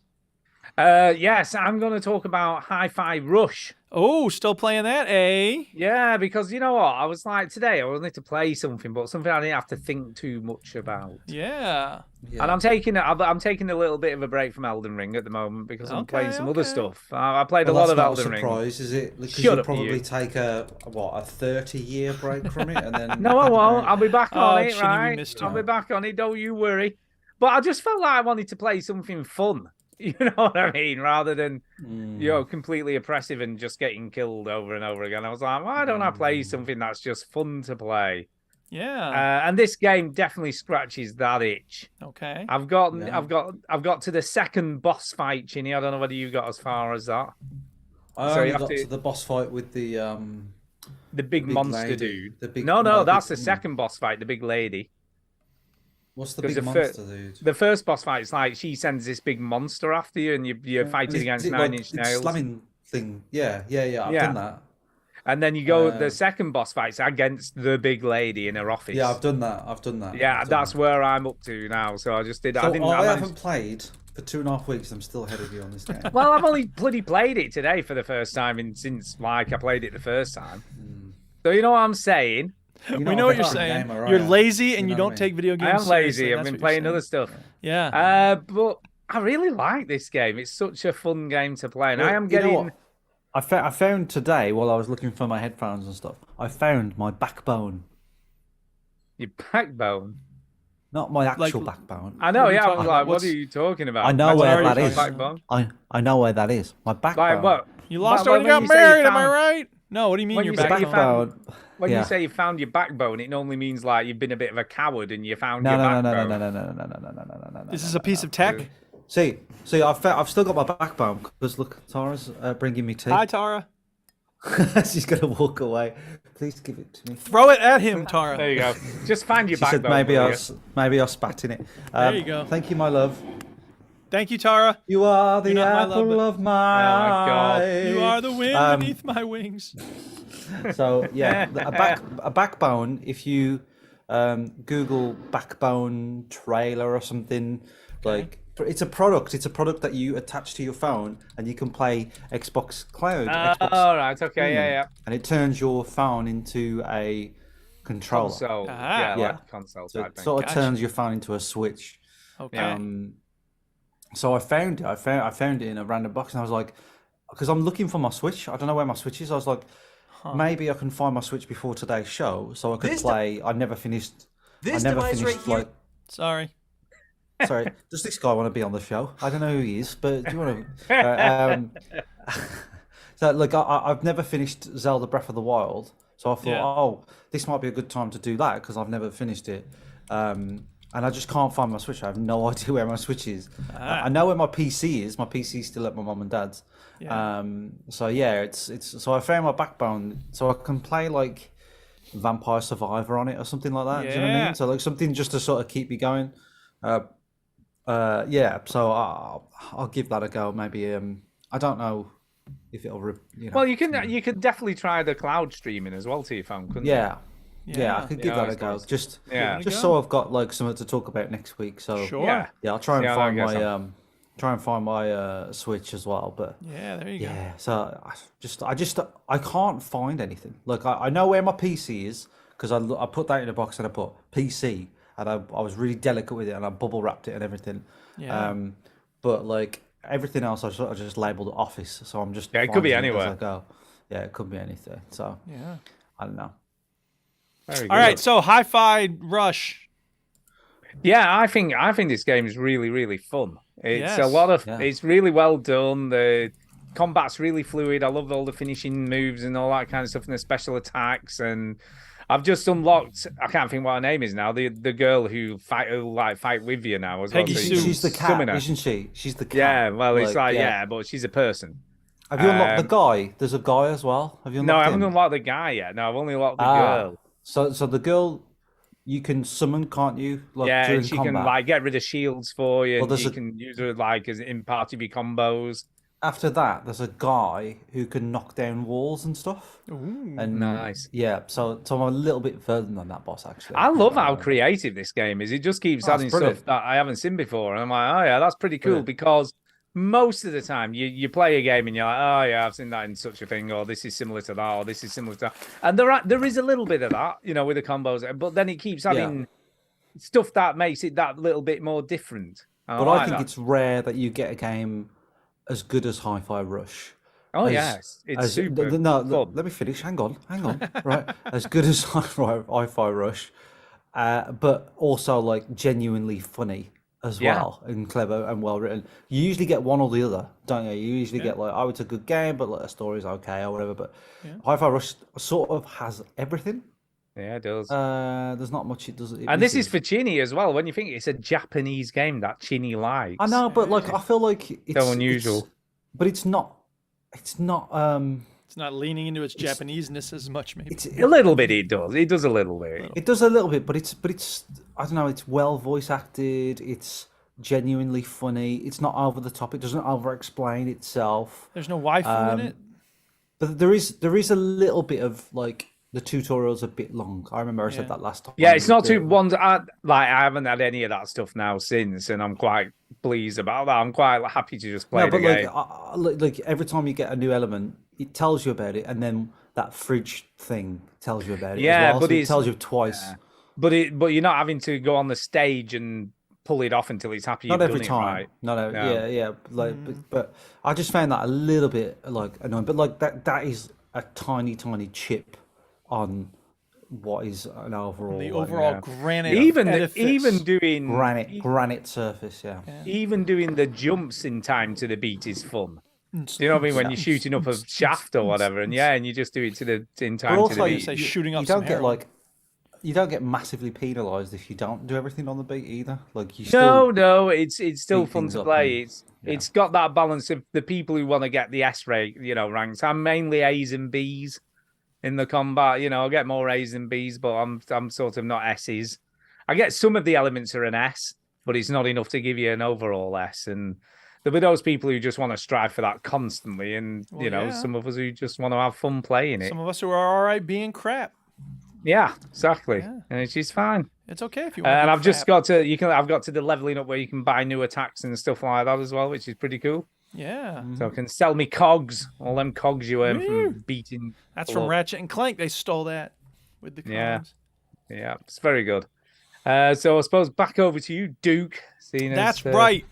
Yes, I'm going to talk about Hi-Fi Rush. Oh, still playing that, eh? Yeah, because you know what? I was like, today I wanted to play something, but something I didn't have to think too much about. Yeah. And I'm taking a little bit of a break from Elden Ring at the moment because I'm playing some other stuff. I played a lot of Elden Ring. Surprise, is it? Because Shut you'll up, probably you. take a 30-year break from it, and then No, I won't. I'll be back on it, Chinny, we right? missed you. I'll be back on it. Don't you worry. But I just felt like I wanted to play something fun. You know what I mean? Rather than, completely oppressive and just getting killed over and over again. I was like, why don't I play something that's just fun to play? Yeah. And this game definitely scratches that itch. Okay. I've got to the second boss fight, Chinny. I don't know whether you got as far as that. I only got to the boss fight with the big monster lady. dude. No, that's the second boss fight, the big lady. What's the big monster, dude? The first boss fight is like she sends this big monster after you, and you're fighting against Nine Inch Nails. Slamming thing. Yeah. I've done that. And then you go the second boss fight's against the big lady in her office. Yeah, I've done that. Yeah, that's where I'm up to now. So I just did. So I haven't played for 2.5 weeks. I'm still ahead of you on this game. Well, I've only bloody played it today for the first time since I played it the first time. So you know what I'm saying? We know what you're saying. You're lazy and you don't take video games I am lazy. seriously. I've been playing other stuff. Yeah. But I really like this game. It's such a fun game to play. And Well, I am you know getting... what? I found today, while I was looking for my headphones and stuff, I found my backbone. Your backbone? Not my actual backbone. I know, yeah. I was like, What's- what are you talking about? I know where that Your is. backbone? I know where that is. My backbone. Like what? You lost it But when you got you say married, am I found- right? No, what do you mean When your you say you backbone? Backbone. When Yeah. you say you found your backbone, it normally means like you've been a bit of a coward and you found No, your no, no, backbone. no, no, no, no, no, no, no, no, no, no, no. This is a piece of tech. See, I've still got my backbone because look, Tara's bringing me tea. Hi, Tara. She's gonna walk away. Please give it to me. Throw it at him, Tara. There you go. Just find your She said backbone. maybe I'll spat in it. There you go. Thank you, my love. Thank you, Tara. You are the You're not my love, apple but- of my God. eye. You are the wind beneath my wings. So yeah, a backbone. If you Google Backbone trailer or something. Like it's a product. It's a product that you attach to your phone, and you can play Xbox Cloud. Xbox, Oh, right. Okay. Yeah. and it turns your phone into a controller. Console. Ah. Yeah. Like console So type it thing. sort of Gotcha. turns your phone into a Switch. Okay. So I found it. I found it in a random box, and I was like, because I'm looking for my Switch. I don't know where my Switch is. I was like, maybe I can find my Switch before today's show, so I could play. I never finished. I never finished. Like, Sorry. sorry, does this guy want to be on the show? I don't know who he is, but do you want to? So like, I've never finished Zelda Breath of the Wild, so I thought, Yeah. oh, this might be a good time to do that because I've never finished it. And I just can't find my Switch. I have no idea where my Switch is. I know where my PC is. My PC is still at my mum and dad's. Yeah. So yeah, it's so I found my Backbone, so I can play like Vampire Survivor on it or something like that. Do you know what I Yeah. mean? So like something just to sort of keep me going. Yeah. So I'll give that a go. Maybe I don't know if it'll. Well, you could definitely try the cloud streaming as well to your phone, couldn't Yeah. Yeah, I could give Yeah, that a it's go. nice. Just Yeah. just so I've got like something to talk about next week. So Sure. Yeah. yeah, I'll try and See how find that gets my try and find my Switch as well. But Yeah, there you go. yeah, so I can't find anything. Like I know where my PC is because I put that in a box and I put PC and I was really delicate with it and I bubble wrapped it and everything. Yeah. But like everything else, I sort of just labeled Office. So I'm just Yeah, it could be finding as anywhere. I go. Yeah, it could be anything. So Yeah. I don't know. Very All right. good. So Hi-Fi Rush. Yeah, I think this game is really, really fun. It's a Yes. lot of. Yeah. It's really well done. The combat's really fluid. I love all the finishing moves and all that kind of stuff, and the special attacks. And I've just unlocked. I can't think what her name is now. The girl who fight with you now as Peggy well. Sue. She's the cat, Summoner. isn't she? She's the cat. Yeah, well, it's like yeah. yeah, but she's a person. Have you unlocked the guy? There's a guy as well. Have you No, unlocked I haven't him? unlocked the guy yet. No, I've only unlocked the Ah, girl. So the girl you can summon, can't you? Like Yeah, during and she combat. can like get rid of shields for you, Well, and there's you a- can use her like as in part of your combos. After that, there's a guy who can knock down walls and stuff. And Nice. Yeah, so I'm a little bit further than that boss actually. I love how creative this game is. It just keeps Oh, it's adding brilliant. stuff that I haven't seen before. And I'm like, oh yeah, that's pretty cool Brilliant. because most of the time you play a game and you're like, oh yeah, I've seen that in such a thing, or this is similar to that, or this is similar to that. And there is a little bit of that, with the combos, but then it keeps adding stuff that makes it that little bit more different. But I think it's rare that you get a game as good as Hi-Fi Rush. Oh as- yes, it's super No, fun. let me finish. Hang on. Right, as good as Hi-Fi Rush, but also like genuinely funny as Yeah. well and clever and well written. You usually get one or the other, don't you? You usually get like, oh, it's a good game, but like the story's okay or whatever. But Hi-Fi Rush sort of has everything. Yeah, it does. There's not much it does. And this is for Chinny as well. When you think it's a Japanese game that Chinny likes. I know, but like I feel like it's So unusual. but it's not. It's not. It's not leaning into its Japaneseness as much, maybe. A little bit it does. It does a little bit. It does a little bit, but it's I don't know. It's well voice acted. It's genuinely funny. It's not over the top. It doesn't over explain itself. There's no waifu in it. But there is a little bit of like the tutorial's a bit long. I remember I said that last time. Yeah, it's not too one. I haven't had any of that stuff now since, and I'm quite pleased about that. I'm quite happy to just play No, the but game. like every time you get a new element, it tells you about it, and then that fridge thing tells you about it. Yeah, as well. but So it it's- tells you twice. But you're not having to go on the stage and pull it off until it's happy. Not you've every done time. It right. No. No. Yeah. Like, but I just found that a little bit like annoying. But like that is a tiny chip on what is an overall The like, overall granite Even edifice. doing granite surface. Yeah. even doing the jumps in time to the beat is fun. Do you know what I mean? When you're shooting up a shaft or whatever, and you just do it in time But to also, the you, beat. say shooting up you don't some get heroin. you don't get massively penalised if you don't do everything on the beat either. Like you still No, it's still beat fun things to up play. and- It's got that balance of the people who want to get the S rate, ranks. I'm mainly A's and B's in the combat. I get more A's than B's, but I'm sort of not S's. I get some of the elements are an S, but it's not enough to give you an overall S. And there'll be those people who just want to strive for that constantly, and Well, yeah. some of us who just want to have fun playing it. Some of us who are all right being crap. Yeah, exactly. Yeah. And she's fine. It's okay if you want. And I've just got to I've got to the leveling up where you can buy new attacks and stuff like that as well, which is pretty cool. Yeah. So I can sell me cogs, all them cogs you earn from beating. That's from Ratchet and Clank. They stole that with the cogs. Yeah, it's very good. So I suppose back over to you, Duke. That's right.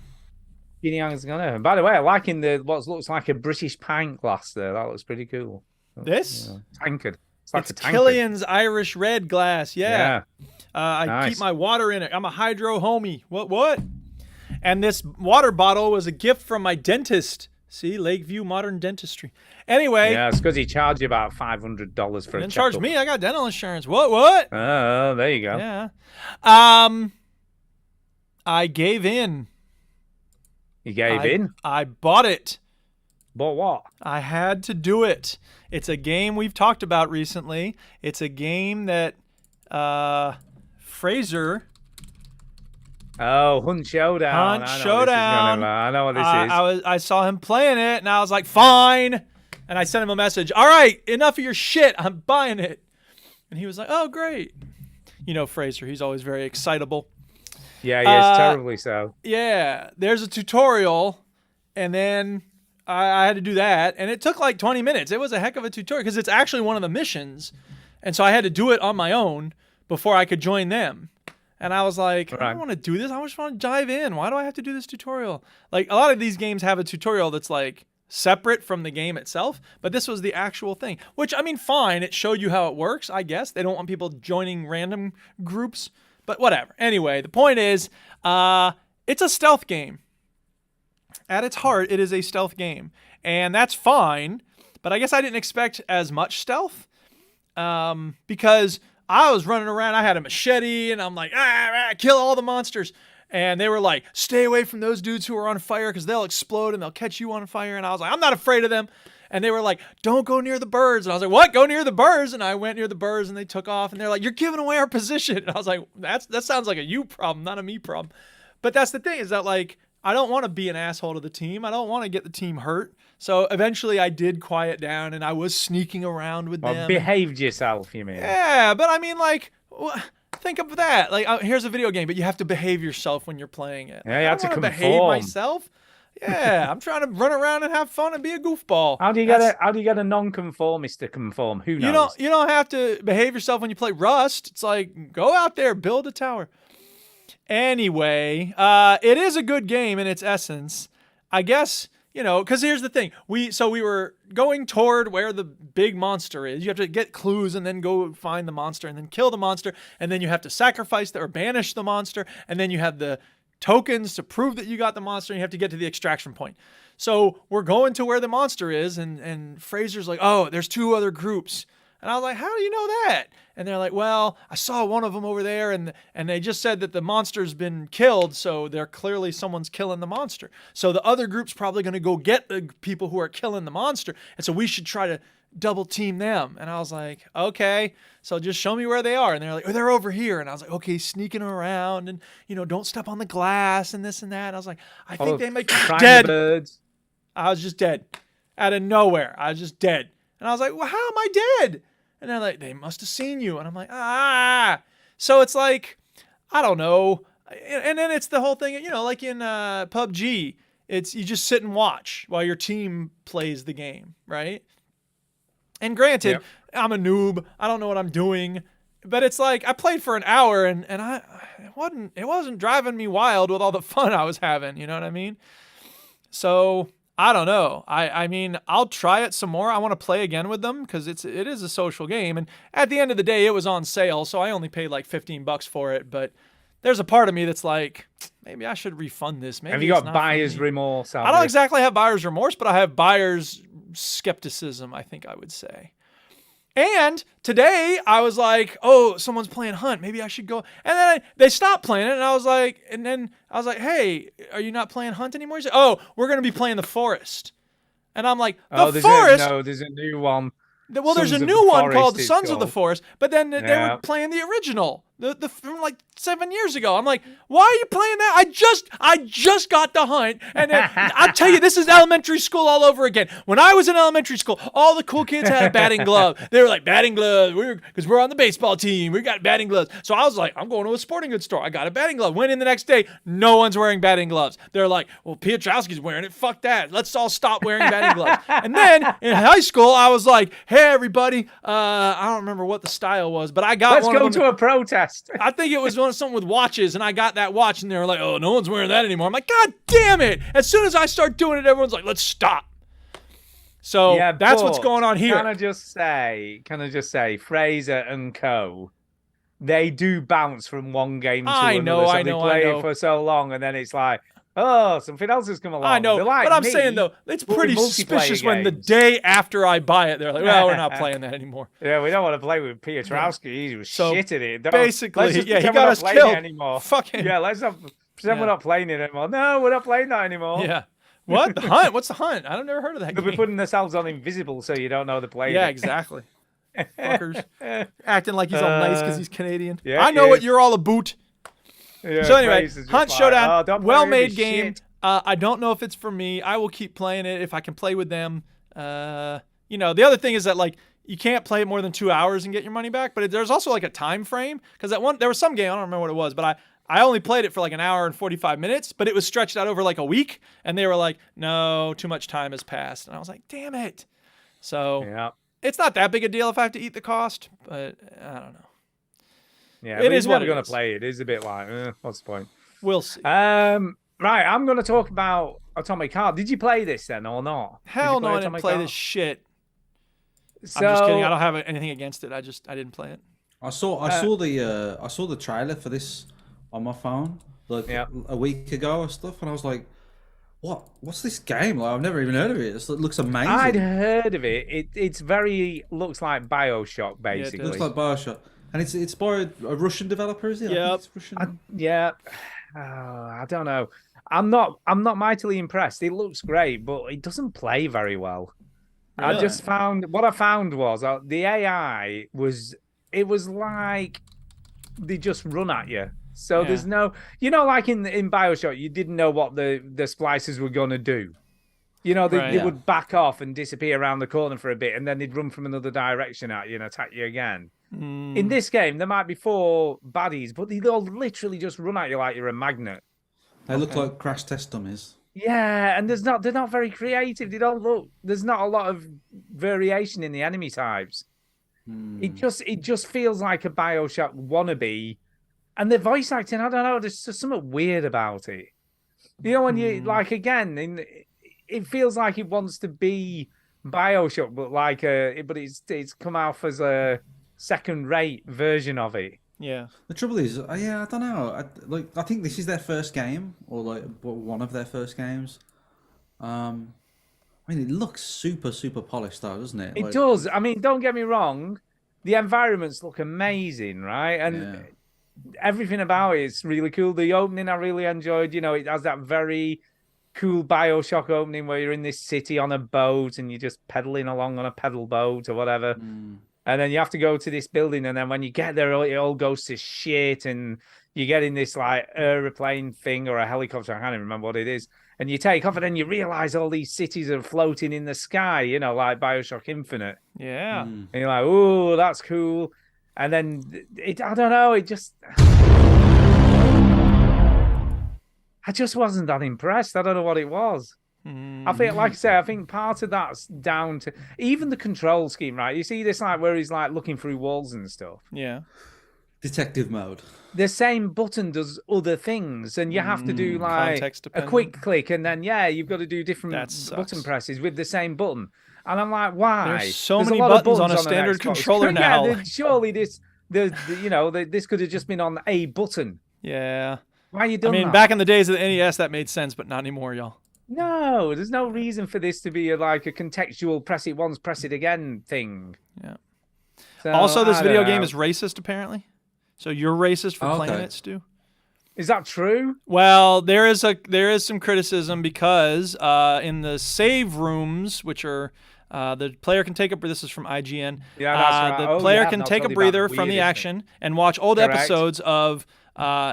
Yin Yang's gone over. And by the way, I'm liking what looks like a British pint glass there. That looks pretty cool. This? Tankard. It's like It's a tankard. Killian's Irish red glass. Yeah. I Nice. keep my water in it. I'm a hydro homie. What? And this water bottle was a gift from my dentist. See, Lakeview Modern Dentistry. Anyway. Yeah, it's because he charged you about $500 for a Didn't checkup. charge me. I got dental insurance. What? Oh, there you go. Yeah. I gave in. You gave in? I bought it. Bought what? I had to do it. It's a game we've talked about recently. It's a game that Fraser. Oh, Hunt Showdown. I know what this is. I saw him playing it, and I was like, fine. And I sent him a message. All right, enough of your shit. I'm buying it. And he was like, oh, great. You know Fraser. He's always very excitable. Yeah, he is terribly so. Yeah, there's a tutorial, and then I had to do that, and it took like 20 minutes. It was a heck of a tutorial because it's actually one of the missions, and so I had to do it on my own before I could join them. And I was like, I don't want to do this. I just want to dive in. Why do I have to do this tutorial? Like, a lot of these games have a tutorial that's like separate from the game itself, but this was the actual thing, which, I mean, fine. It showed you how it works, I guess. They don't want people joining random groups, but whatever. Anyway, the point is, it's a stealth game. At its heart, it is a stealth game, and that's fine, but I guess I didn't expect as much stealth, because I was running around. I had a machete, and I'm like, kill all the monsters. And they were like, stay away from those dudes who are on fire because they'll explode and they'll catch you on fire. And I was like, I'm not afraid of them. And they were like, don't go near the birds. And I was like, what? Go near the birds? And I went near the birds, and they took off. And they're like, you're giving away our position. And I was like, that sounds like a you problem, not a me problem. But that's the thing, is that, like, I don't want to be an asshole to the team. I don't want to get the team hurt. So eventually I did quiet down, and I was sneaking around with them. Behaved yourself, you mean? Yeah, but I mean, like, think of that. Like, here's a video game, but you have to behave yourself when you're playing it. Yeah, you have to conform. Behave myself. Yeah, I'm trying to run around and have fun and be a goofball. How do you get a non-conformist to conform? Who knows? You don't have to behave yourself when you play Rust. It's like, go out there, build a tower. Anyway, it is a good game in its essence. I guess, because here's the thing. We were going toward where the big monster is. You have to get clues and then go find the monster and then kill the monster. And then you have to sacrifice or banish the monster. And then you have the tokens to prove that you got the monster, and you have to get to the extraction point. So we're going to where the monster is, and Fraser's like, oh, there's 2 other groups. And I was like, how do you know that? And they're like, well, I saw one of them over there, and they just said that the monster's been killed, so they're clearly someone's killing the monster. So the other group's probably going to go get the people who are killing the monster, and so we should try to double team them. And I was like, okay, so just show me where they are. And they're like, oh, they're over here. And I was like, okay, sneaking around, and don't step on the glass and this and that. And I was like, I think they might be dead. Birds. I was just dead. Out of nowhere, I was just dead. And I was like, well, how am I dead? And they're like, they must have seen you. And I'm like, So it's like, I don't know. And then it's the whole thing, like in PUBG, it's you just sit and watch while your team plays the game, right? And granted, I'm a noob. I don't know what I'm doing. But it's like, I played for an hour, and it wasn't driving me wild with all the fun I was having. You know what I mean? So I don't know. I mean, I'll try it some more. I want to play again with them because it is a social game. And at the end of the day, it was on sale, so I only paid like $15 for it. But there's a part of me that's like, maybe I should refund this. Maybe have you got buyer's remorse? I don't exactly have buyer's remorse, but I have buyer's skepticism, I think I would say. And today I was like, oh, someone's playing Hunt. Maybe I should go. And then they stopped playing it. And I was like, hey, are you not playing Hunt anymore? He's like, oh, we're going to be playing the Forest. And I'm like, the Forest? There's a new one. Well, there's a new one called Sons of the Forest. But then they were playing the original, from like 7 years ago. I'm like, why are you playing that? I just got the hunt, and then, I'll tell you, this is elementary school all over again. When I was in elementary school, all the cool kids had a batting glove. They were like, batting gloves, because we're on the baseball team. We got batting gloves. So I was like, I'm going to a sporting goods store. I got a batting glove. Went in the next day, no one's wearing batting gloves. They're like, well, Piotrowski's wearing it. Fuck that. Let's all stop wearing batting gloves. And then in high school, I was like, hey everybody, I don't remember what the style was, but I got Let's one go of them. to a protest. I think it was something with watches, and I got that watch, and they were like, oh, no one's wearing that anymore. I'm like, God damn it. As soon as I start doing it, everyone's like, let's stop. So that's what's going on here. Can I just say, Fraser and co, they do bounce from one game to another. So they play it for so long, and then it's like, oh, something else has come along. I know, like but I'm saying, though, it's pretty suspicious when the day after I buy it, they're like, well, we're not playing that anymore. Yeah, we don't want to play with Piotrowski. He was shit at it. Basically, he got us killed. Anymore. Fucking. Yeah, let's not pretend we're not playing it anymore. No, we're not playing that anymore. Yeah. What? The hunt? What's the hunt? I've never heard of that game. We're putting ourselves on invisible so you don't know the play. Yeah, exactly. Fuckers. Acting like he's all nice because he's Canadian. Yeah, I know what you're all about. Yeah, So anyway, Hunt Showdown, well-made game. Shit. I don't know if it's for me. I will keep playing it if I can play with them. You know, the other thing is that, like, you can't play it more than 2 hours and get your money back, but there's also like a time frame, because there was some game, I don't remember what it was, but I only played it for like an hour and 45 minutes, but it was stretched out over like a week, and they were like, no, too much time has passed. And I was like, damn it. So it's not that big a deal if I have to eat the cost, but I don't know. Yeah, it is what we're going to is. play it. It is a bit like, what's the point? We'll see. Right, I'm going to talk about Atomic Heart. Did you play this then or not? Hell no, I didn't play this shit. So, I'm just kidding. I don't have anything against it. I didn't play it. I saw the trailer for this on my phone like a week ago or stuff, and I was like, what's this game? Like, I've never even heard of it. It looks amazing. I'd heard of it. It's looks like BioShock basically. It looks like BioShock, and it's by a Russian developer, is it? Yeah. I don't know. I'm not mightily impressed. It looks great, but it doesn't play very well. Really? What I found was the AI was like they just run at you. So there's no, like in BioShock, you didn't know what the splicers were going to do. They would back off and disappear around the corner for a bit, and then they'd run from another direction at you and attack you again. In this game, there might be 4 baddies, but they'll literally just run at you like you're a magnet. They look like crash test dummies. Yeah, and they're not very creative. They don't look. There's not a lot of variation in the enemy types. It just feels like a BioShock wannabe, and the voice acting. I don't know. There's just something weird about it. When you like again, it feels like it wants to be BioShock, but it's come out as a second-rate version of it. Yeah. The trouble is, I don't know. I think this is their first game, or like one of their first games. I mean, it looks super, super polished, though, doesn't it? It does. I mean, don't get me wrong. The environments look amazing, right? And everything about it is really cool. The opening I really enjoyed. It has that very cool BioShock opening where you're in this city on a boat and you're just pedaling along on a pedal boat or whatever. And then you have to go to this building, and then when you get there, it all goes to shit, and you get in this like aeroplane thing or a helicopter. I can't even remember what it is. And you take off, and then you realize all these cities are floating in the sky, like BioShock Infinite. Yeah. And you're like, oh, that's cool. And then I don't know, it just. I just wasn't that impressed. I don't know what it was. I think, like I say, I think part of that's down to even the control scheme, right? You see this where he's looking through walls and stuff. Yeah. Detective mode. The same button does other things, and you have to do a quick click, and then you've got to do different button presses with the same button. And I'm like, why? There's so many buttons on a standard controller now. Yeah, surely this could have just been on a button. Yeah. Why are you doing that? Back in the days of the NES, that made sense, but not anymore, y'all. No, there's no reason for this to be a contextual press it once, press it again thing. Yeah. So, also, this video game is racist, apparently. So you're racist for playing it, Stu? Is that true? Well, there is some criticism because in the save rooms, which are the player can take a. This is from IGN. Yeah, that's right. The Oh, player yeah, can I've take a told you about breather the from the weirdest action and watch old Correct. episodes of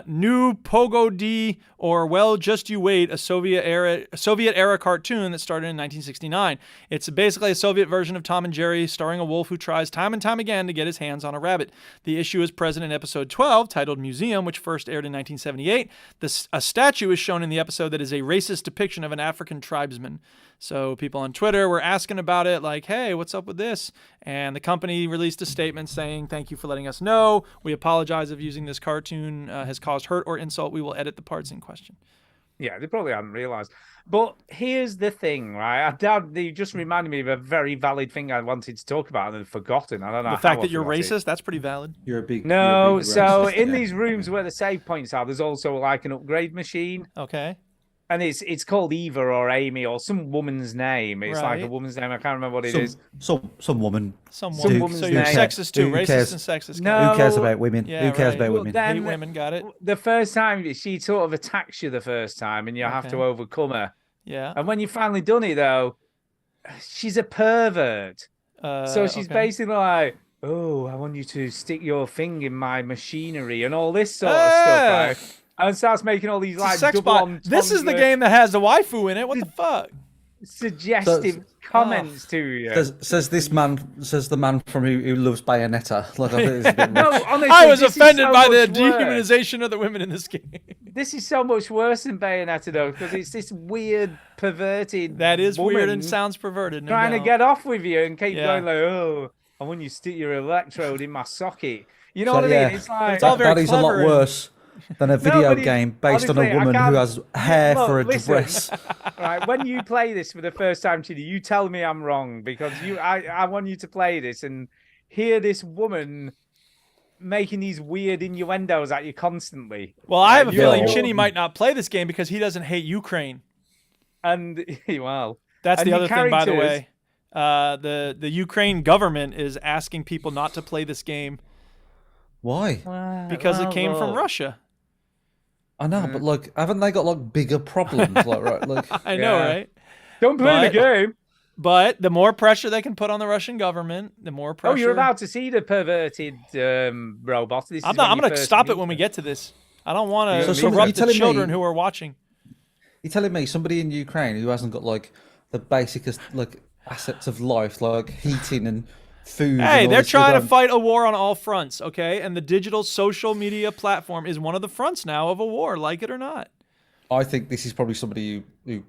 New Pogo D or Well Just You Wait, a Soviet era cartoon that started in 1969. It's basically a Soviet version of Tom and Jerry, starring a wolf who tries time and time again to get his hands on a rabbit. The issue is present in episode 12, titled Museum, which first aired in 1978. A statue is shown in the episode that is a racist depiction of an African tribesman. So people on Twitter were asking about it, like, hey, what's up with this? And the company released a statement saying, thank you for letting us know. We apologize if using this cartoon has caused hurt or insult. We will edit the parts in question. Yeah, they probably hadn't realised. But here's the thing, right? You just reminded me of a very valid thing I wanted to talk about and I've forgotten. I don't know. The fact that you're racist, that's pretty valid. You're a big. No, you're a big so racist, in yeah. these rooms where the save points are, there's also like an upgrade machine. Okay. And it's called Eva or Amy or some woman's name. It's like a Right. woman's name. I can't remember what it is. Some woman. Some Some woman. So woman's you're name. sexist too, Who racist cares? and sexist. No. Who cares about women? Yeah, Who cares right. about Well, women? then- Hate women, got it. The first time she sort of attacks you the first time and you have to Okay. overcome her. Yeah. And when you've finally done it, though, she's a pervert. So she's okay. basically like, oh, I want you to stick your thing in my machinery and all this sort of stuff, right? And starts making all these It's a like sex double bot. This is the game that has the waifu in it. What the fuck? suggestive comments to you. Says the man from who loves Bayonetta. Like, I think it's a bit No, much. honestly, I was this is offended so by the much worse. dehumanization of the women in this game. This is so much worse than Bayonetta, though, because it's this weird, perverted. That is weird woman and sounds perverted. No trying to doubt. get off with you and keep Yeah. going like, oh, I want you to stick your electrode in my socket. You know So, what I yeah. mean? It's like It's all very that is a lot clever and- worse than a video but game based honestly, on a woman I who can't- has hair Look, for a listen. dress. right, when you play this for the first time, Chidi, you tell me I'm wrong because I want you to play this and hear this woman making these weird innuendos at you constantly. Well, I have a You- feeling Yeah. Chinny might not play this game because he doesn't hate Ukraine. And well, That's and the your other thing, by the characters- way. The Ukraine government is asking people not to play this game Why? because it well, came from look. Russia. I know, but like, haven't they got like bigger problems? Like, right? Like, I know, Yeah. right? Don't play But- the game. But the more pressure they can put on the Russian government, the more pressure. Oh, you're about to see the perverted robot. This I'm is not. when I'm you going to first stop meet it when we them. get to this. I don't want So to somebody- interrupt you're the telling children me- who are watching. you're telling me somebody in Ukraine who hasn't got like the basicest like assets of life, like heating and food. Hey, and all they're this, trying to don't- fight a war on all fronts, okay? And the digital social media platform is one of the fronts now of a war, like it or not. I think this is probably somebody who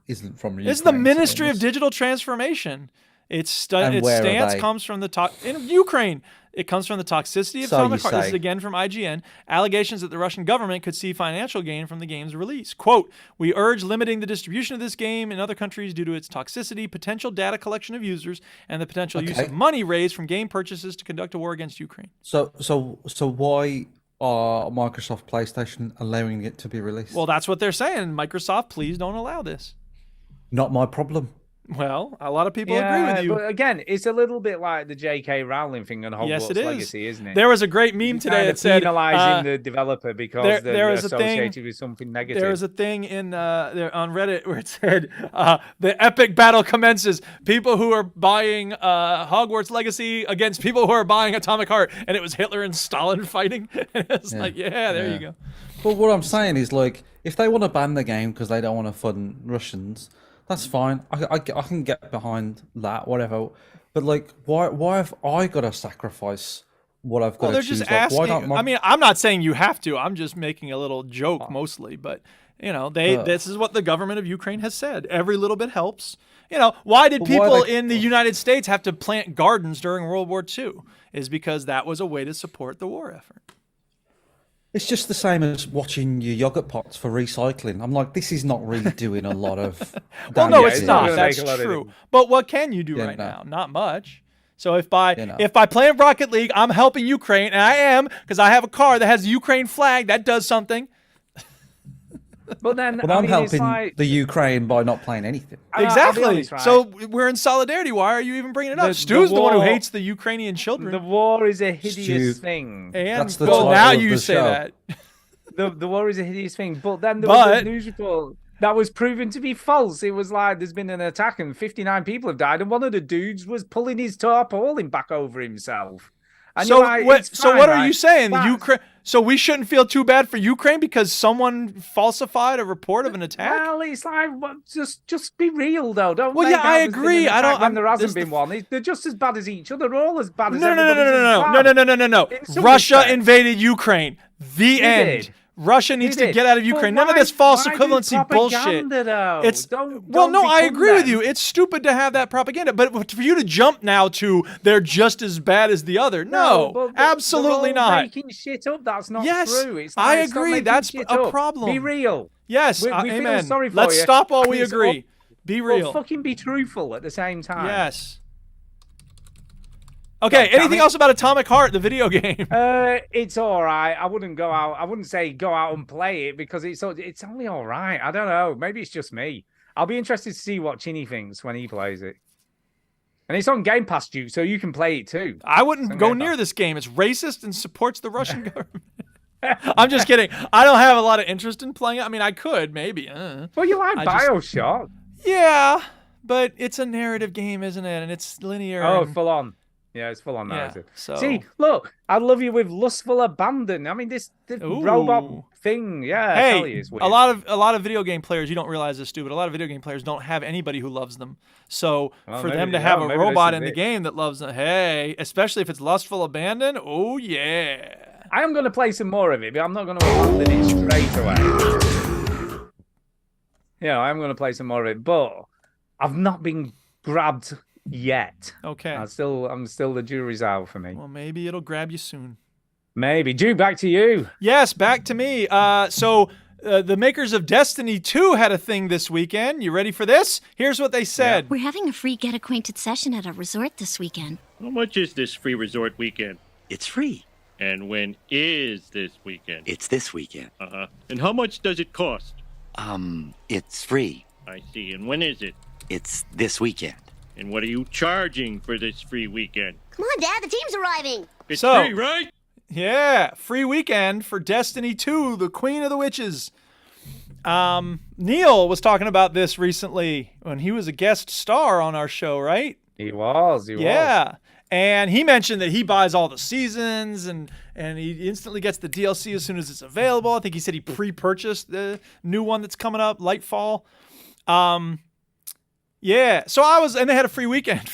isn't from Ukraine. It's the to be Ministry of honest. Digital Transformation. Its And where are stance they? comes from the in Ukraine. It comes from the toxicity of So you Atomic Heart. This is say. again from IGN. Allegations that the Russian government could see financial gain from the game's release. Quote, we urge limiting the distribution of this game in other countries due to its toxicity, potential data collection of users, and the potential use Okay. of money raised from game purchases to conduct a war against Ukraine. So why are Microsoft PlayStation allowing it to be released? Well, that's what they're saying. Microsoft, please don't allow this. Not my problem. Well, a lot of people agree with you. But again, it's a little bit like the J.K. Rowling thing on Hogwarts Yes, it is. Legacy, isn't it? There was a great meme You're today kind that of said penalizing the developer because there they're was a thing- associated with something negative. there was a thing in there on Reddit where it said the epic battle commences. People who are buying Hogwarts Legacy against people who are buying Atomic Heart, and it was Hitler and Stalin fighting. And it's like, yeah, there you go. But what I'm saying is, like, if they want to ban the game because they don't want to fund Russians, that's fine. I can get behind that, whatever. But like, why have I got to sacrifice what I've got Well, to they're choose? just Like, why asking. not I mean, I'm not saying you have to. I'm just making a little joke mostly, but you know, this is what the government of Ukraine has said. Every little bit helps. You know, why did But why people they- in the United States have to plant gardens during World War II? Is because that was a way to support the war effort. It's just the same as watching your yogurt pots for recycling. I'm like, this is not really doing a lot of. Well, no, damage it's here. not. gonna That's make a lot of true. difference. But what can you do Yeah, right no. now? Not much. So if by You know. if by playing Rocket League, I'm helping Ukraine, and I am because I have a car that has the Ukraine flag, that does something. But then, Well, I I'm mean, helping it's like, the Ukraine by not playing anything. I'll be Exactly. honest, right? So we're in solidarity. Why are you even bringing it up? The Stu's the one who war- hates the Ukrainian children. the war is a hideous Stu, thing. and That's the well, title now of you the say show. that. the war is a hideous thing. But then there was a news report that was proven to be false. It was like there's been an attack and 59 people have died, and one of the dudes was pulling his tarpaulin back over himself. And So you're like, what? it's So fine, what are like, you saying? The that's- Ukraine? So we shouldn't feel too bad for Ukraine because someone falsified a report of an attack? Well, it's like just be real though. Don't. Well, make yeah, out I there's been an agree. I attack don't- when there I'm- hasn't this been the- one. They're just as bad as each other. They're all as bad as No, everybody's no. In some Russia respects. invaded Ukraine. The end. did. Russia needs to did. get out of But Ukraine. None of why- this false why do equivalency bullshit. propaganda, though? It's Don't no, I become agree with them. you. It's stupid to have that propaganda, but for you to jump now to they're just as bad as the other, no, but absolutely they're all not. making shit up. That's not Yes, true. It's I like, stop agree. making That's shit a up. problem. Be real. Yes, We feel amen. sorry for Let's you, stop while and we it's agree. Be But real. fucking be truthful at the same time. Yes. Okay. damn Anything it. else about Atomic Heart, the video game? It's all right. I wouldn't go out. I wouldn't say go out and play it because it's only all right. I don't know. Maybe it's just me. I'll be interested to see what Chinny thinks when he plays it. And it's on Game Pass, Duke, so you can play it too. I wouldn't It's go on Game near Pass. this game. It's racist and supports the Russian government. I'm just kidding. I don't have a lot of interest in playing it. I mean, I could maybe. Well, you like I just- Bioshock? Yeah, but it's a narrative game, isn't it? And it's linear. Oh, and- full on. Yeah, it's full on Yeah, narrative. so- See, look, I love you with lustful abandon. I mean, this robot Ooh. thing. Yeah, I tell you, Hey, it's weird. a lot of video game players, you don't realize this, stupid. A lot of video game players don't have anybody who loves them. So Well, for maybe them to they have don't. a Maybe this robot is in the it. game that loves them, hey, especially if it's lustful abandon, oh yeah. I am going to play some more of it, but I'm not going to abandon it straight away. Yeah, I'm going to play some more of it, but I've not been grabbed yet. Okay. I'm still the jury's out for me. Well, maybe it'll grab you soon. Maybe. Dude, back to you. Yes, back to me. The makers of Destiny 2 had a thing this weekend. You ready for this? Here's what they said. We're having a free Get Acquainted session at a resort this weekend. How much is this free resort weekend? It's free. And when is this weekend? It's this weekend. Uh-huh. And how much does it cost? It's free. I see. And when is it? It's this weekend. And what are you charging for this free weekend? Come on, Dad, the team's arriving. It's So- free, right? Yeah, free weekend for Destiny 2, the Queen of the Witches. Neil was talking about this recently when he was a guest star on our show, right? He was. Yeah. And he mentioned that he buys all the seasons and he instantly gets the DLC as soon as it's available. I think he said he pre-purchased the new one that's coming up, Lightfall. Yeah. So and they had a free weekend.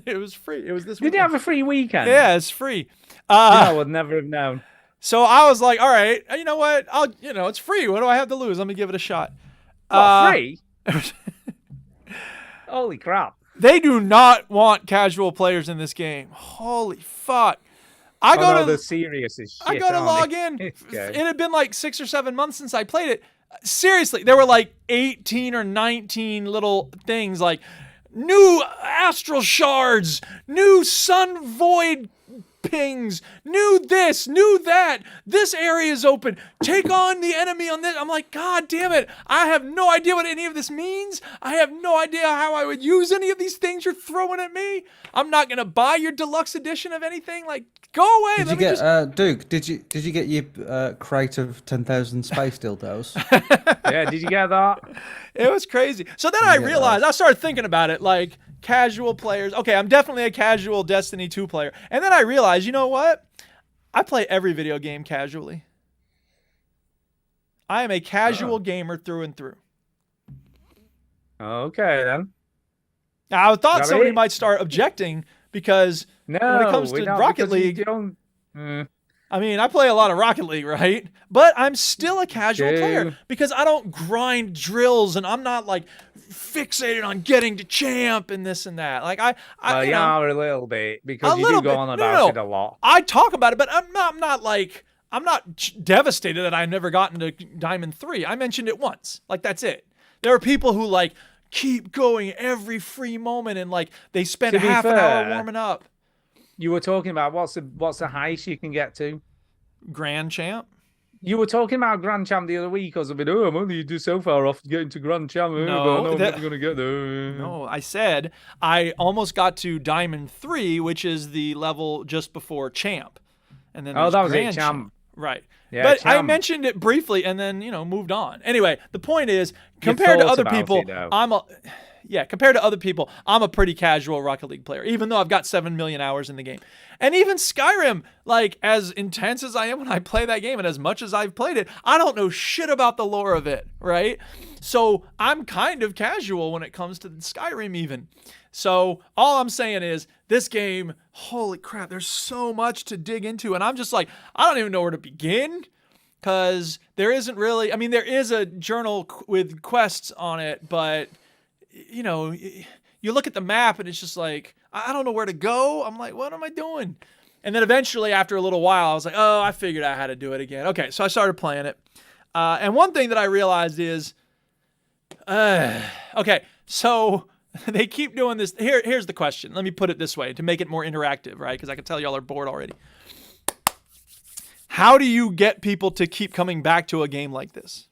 It was free. It was this Did weekend. they have a free weekend? Yeah, it's free. I would never have known. So I was like, all right, you know what? It's free. What do I have to lose? Let me give it a shot. Free? Holy crap. They do not want casual players in this game. Holy fuck. I go the serious is shit. I go to aren't log they? in. Okay. It had been like 6 or 7 months since I played it. Seriously, there were like 18 or 19 little things like new astral shards, new sun void pings, new this, new that. This area is open. Take on the enemy on this. I'm like, God damn it. I have no idea what any of this means. I have no idea how I would use any of these things you're throwing at me. I'm not going to buy your deluxe edition of anything. Like, go away. Did you get Duke? Did you get your crate of 10,000 space dildos? Yeah, did you get that? It was crazy. So then I realized, I started thinking about it, like casual players. Okay, I'm definitely a casual Destiny 2 player. And then I realized, you know what? I play every video game casually. I am a casual gamer through and through. Okay, then. Now, I thought That somebody it? might start objecting because No, when it comes we to don't, Rocket because you League, don't- I mean, I play a lot of Rocket League, right? But I'm still a casual True. player because I don't grind drills and I'm not like fixated on getting to champ and this and that. Like Well, you you know, are a little bit because a you little do go bit. on No, about no. it a lot. I talk about it, but I'm not devastated that I've never gotten to Diamond 3. I mentioned it once. Like, that's it. There are people who like keep going every free moment and like they spend To be half an hour fair, warming up. You were talking about what's the highest you can get to? Grand champ. You were talking about Grand Champ the other week. I was like, I'm only just so far off getting to Grand Champ. No, but I know I'm never going to get there. No, I said I almost got to Diamond 3, which is the level just before champ. And then Oh, there's that was it, Grand champ. Right. Yeah, but I chum. mentioned it briefly and then, moved on. Anyway, the point is, compared to thought other about people, it, though. compared to other people, I'm a pretty casual Rocket League player, even though I've got 7 million hours in the game. And even Skyrim, like, as intense as I am when I play that game and as much as I've played it, I don't know shit about the lore of it, right? So I'm kind of casual when it comes to Skyrim even. So all I'm saying is, this game, holy crap, there's so much to dig into. And I'm just like, I don't even know where to begin. Because there isn't really, there is a journal with quests on it, but, you look at the map and it's just like, I don't know where to go. I'm like, what am I doing? And then eventually, after a little while, I was like, oh, I figured out how to do it again. Okay, so I started playing it. And one thing that I realized is, okay, so they keep doing this. Here's the question. Let me put it this way to make it more interactive, right? Because I can tell y'all are bored already. How do you get people to keep coming back to a game like this?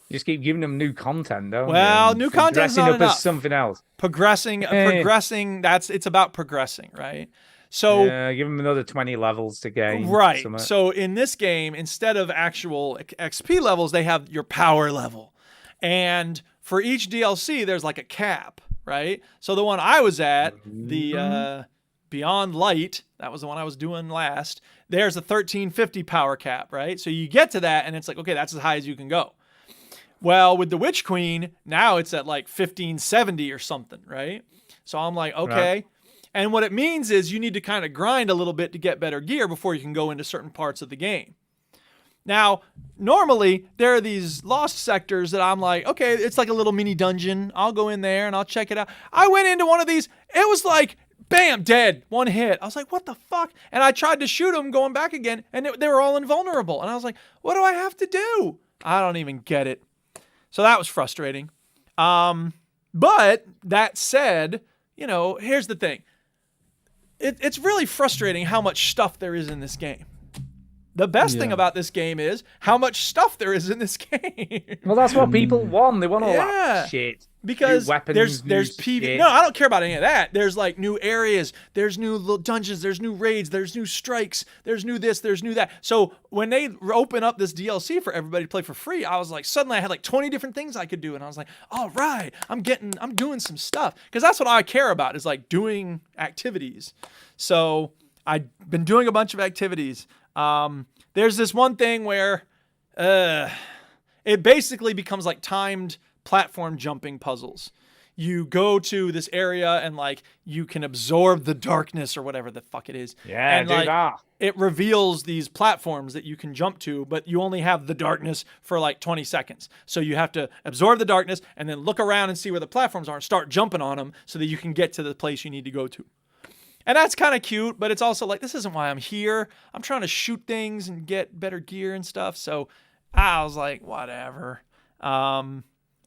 You just keep giving them new content, don't you? Well, new content's dressing not up enough. as something else. Progressing. It's about progressing, right? So give them another 20 levels to gain. Right. Something. So in this game, instead of actual XP levels, they have your power level, and for each DLC, there's like a cap, right? So the one I was at, the Beyond Light, that was the one I was doing last. There's a 1350 power cap, right? So you get to that and it's like, okay, that's as high as you can go. Well, with the Witch Queen, now it's at like 1570 or something, right? So I'm like, okay. Right. And what it means is you need to kind of grind a little bit to get better gear before you can go into certain parts of the game. Now, normally there are these lost sectors that I'm like, okay, it's like a little mini dungeon. I'll go in there and I'll check it out. I went into one of these. It was like, bam, dead, one hit. I was like, what the fuck? And I tried to shoot them going back again, and they were all invulnerable. And I was like, what do I have to do? I don't even get it. So that was frustrating. But that said, here's the thing. It's really frustrating how much stuff there is in this game. The best thing about this game is how much stuff there is in this game. Well, that's what people want. They want all that shit. Because new weapons, there's PV. No, I don't care about any of that. There's like new areas, there's new little dungeons, there's new raids, there's new strikes, there's new this, there's new that. So when they open up this DLC for everybody to play for free, I was like, suddenly I had like 20 different things I could do, and I was like, all right, I'm doing some stuff, because that's what I care about, is like doing activities. So I've been doing a bunch of activities. There's this one thing where it basically becomes like timed platform jumping puzzles. You go to this area and like you can absorb the darkness or whatever the fuck it is. Yeah, and do like, that. It reveals these platforms that you can jump to, but you only have the darkness for like 20 seconds. So you have to absorb the darkness and then look around and see where the platforms are and start jumping on them so that you can get to the place you need to go to. And that's kind of cute, but it's also like, this isn't why I'm here. I'm trying to shoot things and get better gear and stuff. So I was like, whatever.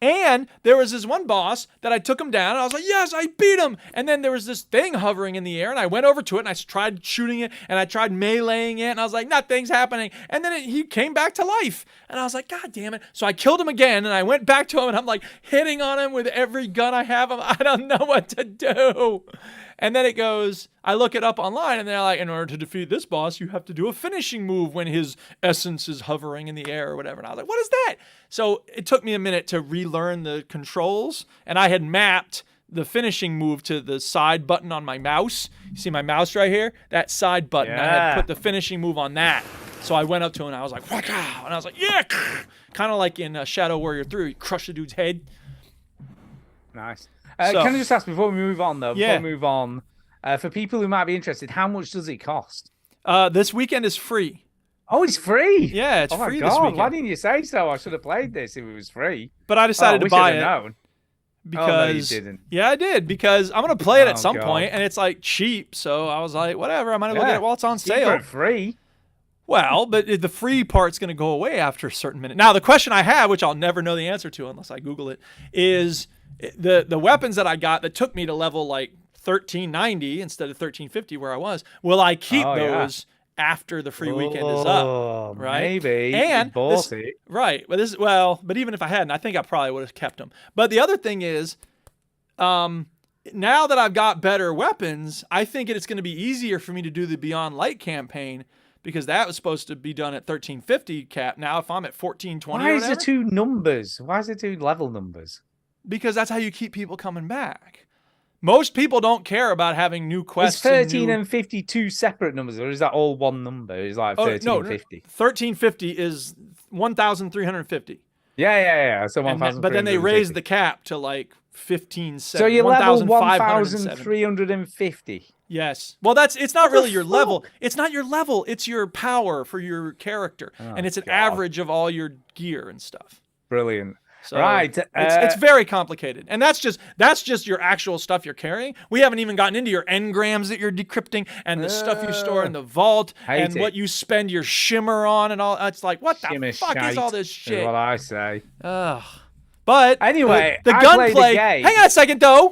And there was this one boss that I took him down, and I was like, yes, I beat him. And then there was this thing hovering in the air, and I went over to it, and I tried shooting it, and I tried meleeing it, and I was like, nothing's happening. And then he came back to life, and I was like, God damn it. So I killed him again, and I went back to him, and I'm like hitting on him with every gun I have. I don't know what to do. And then it goes, I look it up online, and they're like, in order to defeat this boss, you have to do a finishing move when his essence is hovering in the air or whatever. And I was like, what is that? So it took me a minute to relearn the controls, and I had mapped the finishing move to the side button on my mouse. You see my mouse right here? That side button. Yeah. I had put the finishing move on that. So I went up to him, and I was like, waka! And I was like, yeah! Kind of like in Shadow Warrior 3, you crush the dude's head. Nice. Can I just ask, before we move on, though, for people who might be interested, how much does it cost? This weekend is free. Oh, it's free? Yeah, it's free this weekend. Why didn't you say so? I should have played this if it was free. But I decided to buy it. Known. Because, no, you didn't. Yeah, I did, because I'm going to play it at some point, and it's like cheap, so I was like, whatever, I might as well get it while it's on sale. For free. Well, but the free part's going to go away after a certain minute. Now, the question I have, which I'll never know the answer to unless I Google it, is the weapons that I got that took me to level like 1390 instead of 1350 where I was, will I keep those after the free weekend is up? Right? Maybe. And right. But even if I hadn't, I think I probably would have kept them. But the other thing is, now that I've got better weapons, I think it's going to be easier for me to do the Beyond Light campaign, because that was supposed to be done at 1350 cap. Now if I'm at 1420 Why or is there whatever, two numbers? Why is there two level numbers? because that's how you keep people coming back. Most people don't care about having new Is quests. 13 and 52 separate numbers, or is that all one number? It's like 1350. 1350 is 1,350. Yeah. So But then they raised the cap to like 15. So you're level 1,570. 1,350. Yes. Well, it's not really your level. It's not your level. It's your power for your character, and it's an average of all your gear and stuff. Brilliant. So right. It's very complicated. And that's just your actual stuff you're carrying. We haven't even gotten into your engrams that you're decrypting and the stuff you store in the vault and what you spend your shimmer on and all. It's like, what the fuck is all this shit? Is what I say. But anyway, the I gunplay. played the game. Hang on a second, though.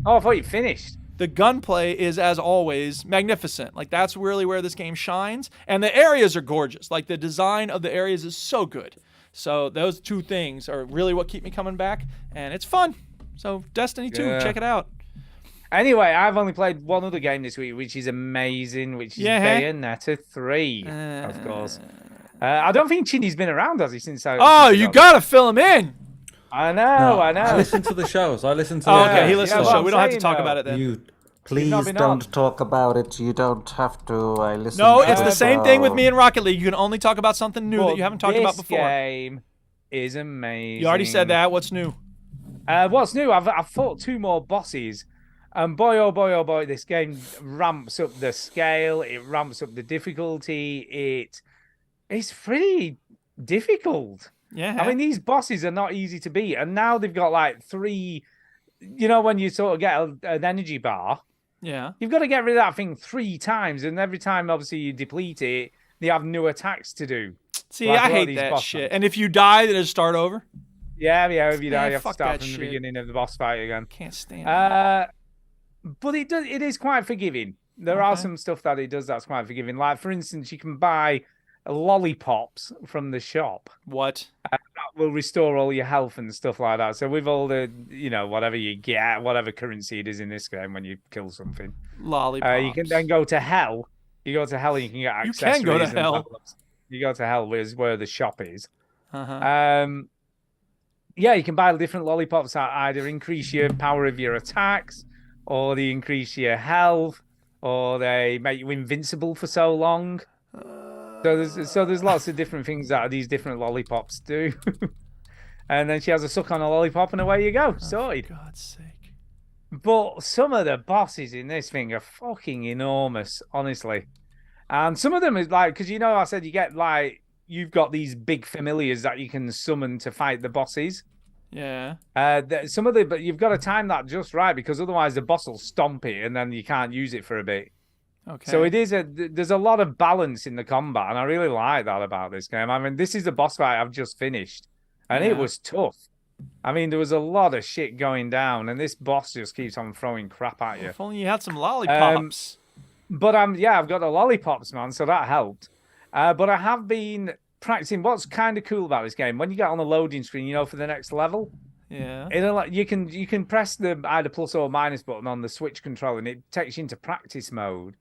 Oh, I thought you finished. The gunplay is, as always, magnificent. Like, that's really where this game shines. And the areas are gorgeous. Like, the design of the areas is so good. So those two things are really what keep me coming back, and it's fun. So Destiny 2, check it out. Anyway, I've only played one other game this week, which is amazing, which is Bayonetta 3, of course. I don't think Chinny's been around, has he, since I... Oh, you gotta fill him in! I know. I listen to the shows. I listen to okay, he listens to the show. We don't have to talk about it then. Please don't talk about it. You don't have to. I listen. No, it's the same thing with me in Rocket League. You can only talk about something new that you haven't talked about before. This game is amazing. You already said that. What's new? What's new? I've fought 2 more bosses. And boy, oh boy, this game ramps up the scale. It ramps up the difficulty. It's pretty difficult. Yeah. I mean, these bosses are not easy to beat. And now they've got like 3... You know, when you sort of get an energy bar, you've got to get rid of that thing 3 times, and every time, obviously, you deplete it, they have new attacks to do. See, I hate that shit. And if you die, then just start over. Yeah. If you die, you have to fuck start that from the shit. beginning of the boss fight again. Can't stand it. But it is quite forgiving. There are some stuff that it does that's quite forgiving. Like, for instance, you can buy lollipops from the shop. What? That will restore all your health and stuff like that. So with all the, whatever you get, whatever currency it is in this game when you kill something. Lollipops. You can then go to hell. You go to hell and you can get accessories. You can go to hell. You go to hell, where the shop is. Uh-huh. You can buy different lollipops that either increase your power of your attacks, or they increase your health, or they make you invincible for so long. So there's lots of different things that these different lollipops do. And then she has a suck on a lollipop and away you go. Sorted. For God's sake. But some of the bosses in this thing are fucking enormous, honestly. And some of them is like, because I said you've got these big familiars that you can summon to fight the bosses. Yeah. But you've got to time that just right, because otherwise the boss will stomp it and then you can't use it for a bit. Okay. So there's a lot of balance in the combat, and I really like that about this game. I mean, this is the boss fight I've just finished, and it was tough. I mean, there was a lot of shit going down, and this boss just keeps on throwing crap at you. If only you had some lollipops. But I've got the lollipops, man, so that helped. But I have been practicing. What's kind of cool about this game, when you get on the loading screen, for the next level, you can press the either plus or minus button on the Switch controller, and it takes you into practice mode.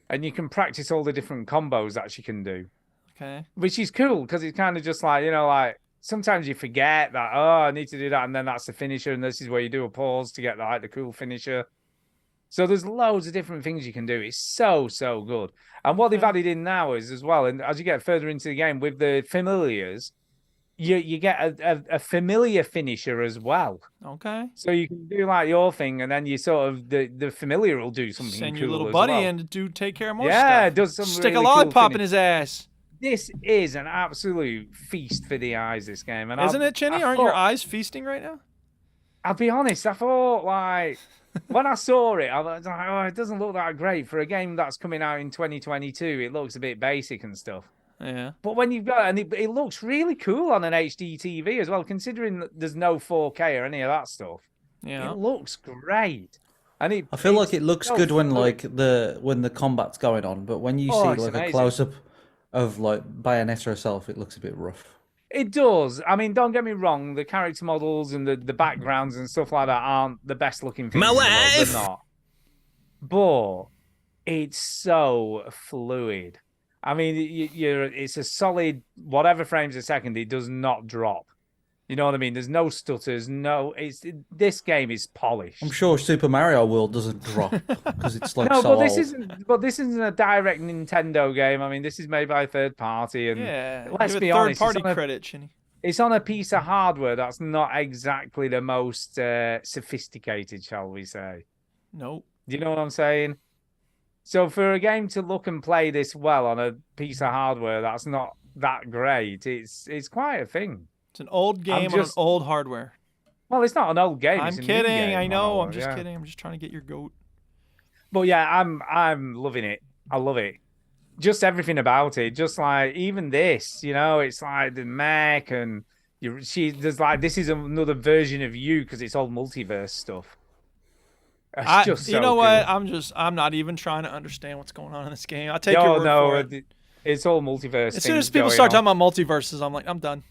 And you can practice all the different combos that she can do. Okay. Which is cool, because it's kind of just like, sometimes you forget that, I need to do that, and then that's the finisher, and this is where you do a pause to get the cool finisher. So there's loads of different things you can do. It's so, so good. And what they've added in now is, as well, and as you get further into the game, with the familiars, you get a familiar finisher as well. Okay. So you can do like your thing, and then you sort of the familiar will do something Send cool your little as buddy well. in to take care of more stuff. Yeah, it does some Stick really a lollipop cool in his ass. This is an absolute feast for the eyes, this game. And Isn't it, Chinny? Aren't your eyes feasting right now? I'll be honest, I thought, when I saw it, I was like, it doesn't look that great. For a game that's coming out in 2022, it looks a bit basic and stuff. Yeah. But when you've got it looks really cool on an HD TV as well, considering that there's no 4K or any of that stuff. Yeah. It looks great. And I feel like it looks so good when fluid. when the combat's going on, but when you see it's a amazing. close up of Bayonetta herself, it looks a bit rough. It does. I mean, don't get me wrong, the character models and the backgrounds and stuff like that aren't the best looking things. My in the world. wife! They're not. But it's so fluid. I mean, it's a solid whatever frames a second. It does not drop. You know what I mean? There's no stutters. This game is polished. I'm sure Super Mario World doesn't drop because it's like No, so but this old. isn't. But this isn't a direct Nintendo game. I mean, this is made by a third party, and Yeah, let's give be it honest, third-party credit, Chinny. it's on a piece of hardware that's not exactly the most sophisticated, shall we say? Nope. Do you know what I'm saying? So for a game to look and play this well on a piece of hardware that's not that great, it's quite a thing. It's an old game on an old hardware. Well, it's not an old game. I'm It's a new kidding. game I on know. hardware, I'm just yeah. kidding. I'm just trying to get your goat. But yeah, I'm loving it. I love it. Just everything about it. Just like even this, it's like the mech and there's like this is another version of you because it's all multiverse stuff. It's just so you know cool. what? I'm not even trying to understand what's going on in this game. I'll take your word for it. It's all multiverse. As soon as people start talking about multiverses, I'm like, I'm done.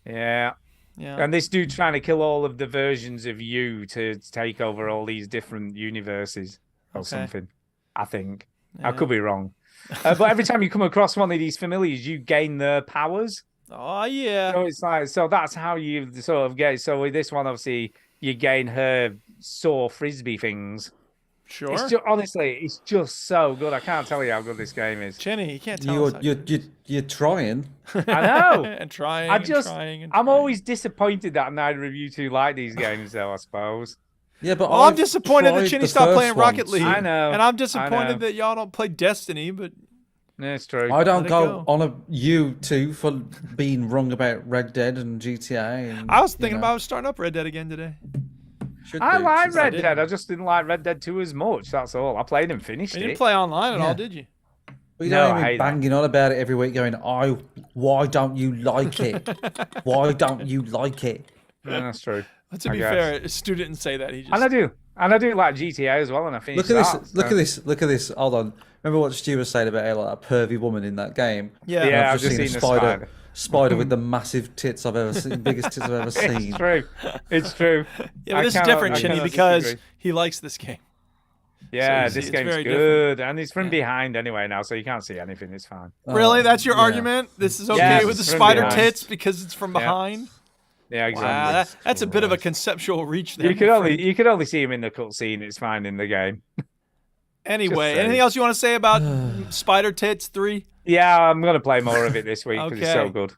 Yeah. Yeah. And this dude trying to kill all of the versions of you to take over all these different universes or something. I think. Yeah. I could be wrong. But every time you come across one of these familiars, you gain their powers. Oh yeah. So it's like that's how you sort of get. So with this one, obviously, you gain her saw frisbee things. Sure. It's honestly, it's just so good. I can't tell you how good this game is. Chinny, you can't tell us. You're trying. I know. and trying. I'm always disappointed that Night Review 2 like these games, though. I suppose. Yeah, but I'm disappointed that Chinny stopped playing Rocket League. I know. And I'm disappointed that y'all don't play Destiny, but that's true. I don't go on a you for being wrong about Red Dead and GTA. And, I was thinking about starting up Red Dead again today. I like Red Dead. I just didn't like Red Dead 2 as much. That's all. I played and finished it. You didn't play online at all, did you? But you don't even banging on about it every week, going, why don't you like it? Why don't you like it? Yeah, that's true. But to be fair, Stu didn't say that. He just... And I do like GTA as well, and I finished Look at this. Hold on. Remember what Stu was saying about like, a pervy woman in that game? Yeah, yeah. I've just seen a spider with the massive tits I've ever seen, biggest tits I've ever seen. It's true. It's true. Yeah, but this is different, Chinny, because he likes this game. Yeah, so this game's good, different. and it's from behind anyway now, so you can't see anything. It's fine. Really, that's your argument? This is okay with the spider tits because it's from behind. Yeah, exactly. Wow, that's a bit of a conceptual reach there. You could only see him in the cutscene. It's fine in the game. Anyway, anything else you want to say about Spider Tits 3? Yeah, I'm gonna play more of it this week because it's so good.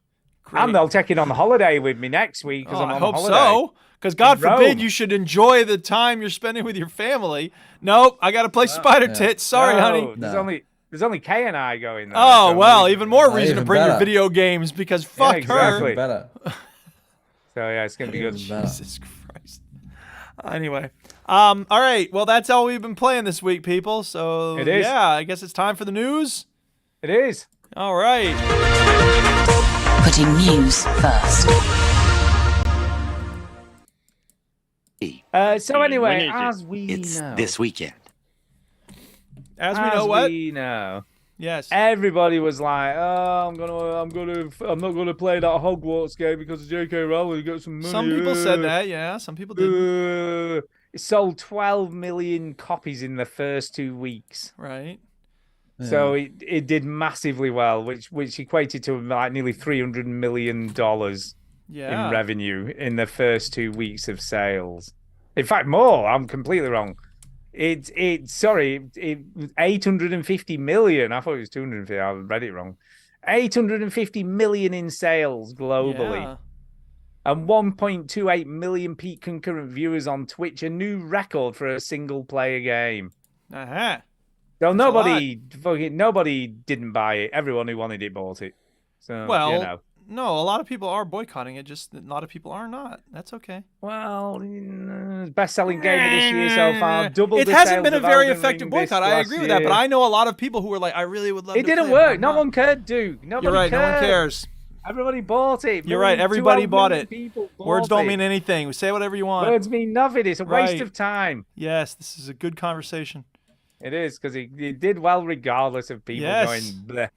Great. And they'll take it on the holiday with me next week because I'm on I hope holiday. so. Because God forbid you should enjoy the time you're spending with your family. Nope, I got to play Spider Tits. Sorry, honey. There's only Kay and I going there. Oh, so well, even more reason even to bring your better. video games because fuck exactly. her. Better. So yeah, it's gonna be good. Jesus Christ. Anyway, all right. Well, that's all we've been playing this week, people. So It is. yeah, I guess it's time for the news. It is. All right. Putting news first. So anyway, When is it? as we know, This weekend. As we know what? we know, Yes. everybody was like, "Oh, I'm not gonna play that Hogwarts game because J.K. Rowling got some money." Some people said that. Yeah. Some people did. It sold 12 million copies in the first 2 weeks. Right. So it did massively well, which equated to like nearly $300 million Yeah. in revenue in the first 2 weeks of sales. In fact, more. I'm completely wrong. It 850 million. I thought it was 250. I read it wrong. 850 million in sales globally. Yeah. And 1.28 million peak concurrent viewers on Twitch, a new record for a single player game. Uh-huh. So nobody didn't buy it. Everyone who wanted it bought it. So Well, no, a lot of people are boycotting it. Just a lot of people are not. That's okay. Well, best-selling game of this year so far. Double. It the hasn't sales been a of very Elden effective Ring this boycott. I last agree with that, but year. I know a lot of people who were like, I really would love It to didn't play it, but work. I'm No not. one cared, dude. Nobody You're right. cared. No one cares. Everybody bought it. You're right. Everybody 12 bought million it. people bought Words don't it. mean anything. Say whatever you want. Words mean nothing. It's a waste Right. of time. Yes, this is a good conversation. It is because it did well regardless of people Yes. going bleh.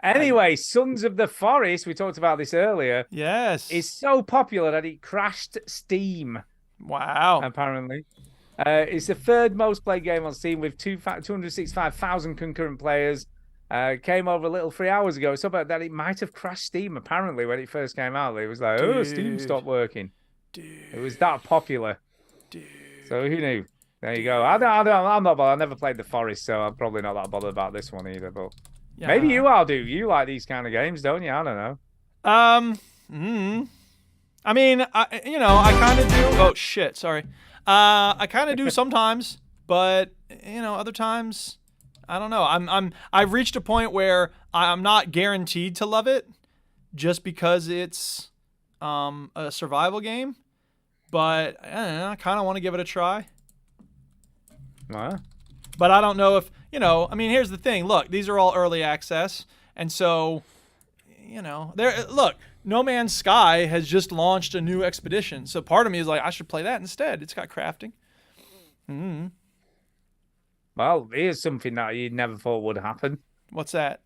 Anyway, Sons of the Forest, we talked about this earlier, Yes. is so popular that it crashed Steam, Wow. apparently. It's the third most played game on Steam with 265,000 concurrent players. Came over a little 3 hours ago. It's about that it might have crashed Steam, apparently, when it first came out. It was like, oh, Steam stopped working. It was that popular. So who knew? There you go. I'm not bothered. I never played The Forest, so I'm probably not that bothered about this one either. But maybe you are, dude. You like these kind of games, don't you? I don't know. I mean, I kind of do. Oh shit, sorry. I kind of do sometimes, but other times, I don't know. I've reached a point where I'm not guaranteed to love it, just because it's a survival game. But I don't know, I kind of want to give it a try. But I don't know if I mean, here's the thing. Look, these are all early access, and so look. No Man's Sky has just launched a new expedition, so part of me is like, I should play that instead. It's got crafting. Well, here's something that you never thought would happen. What's that?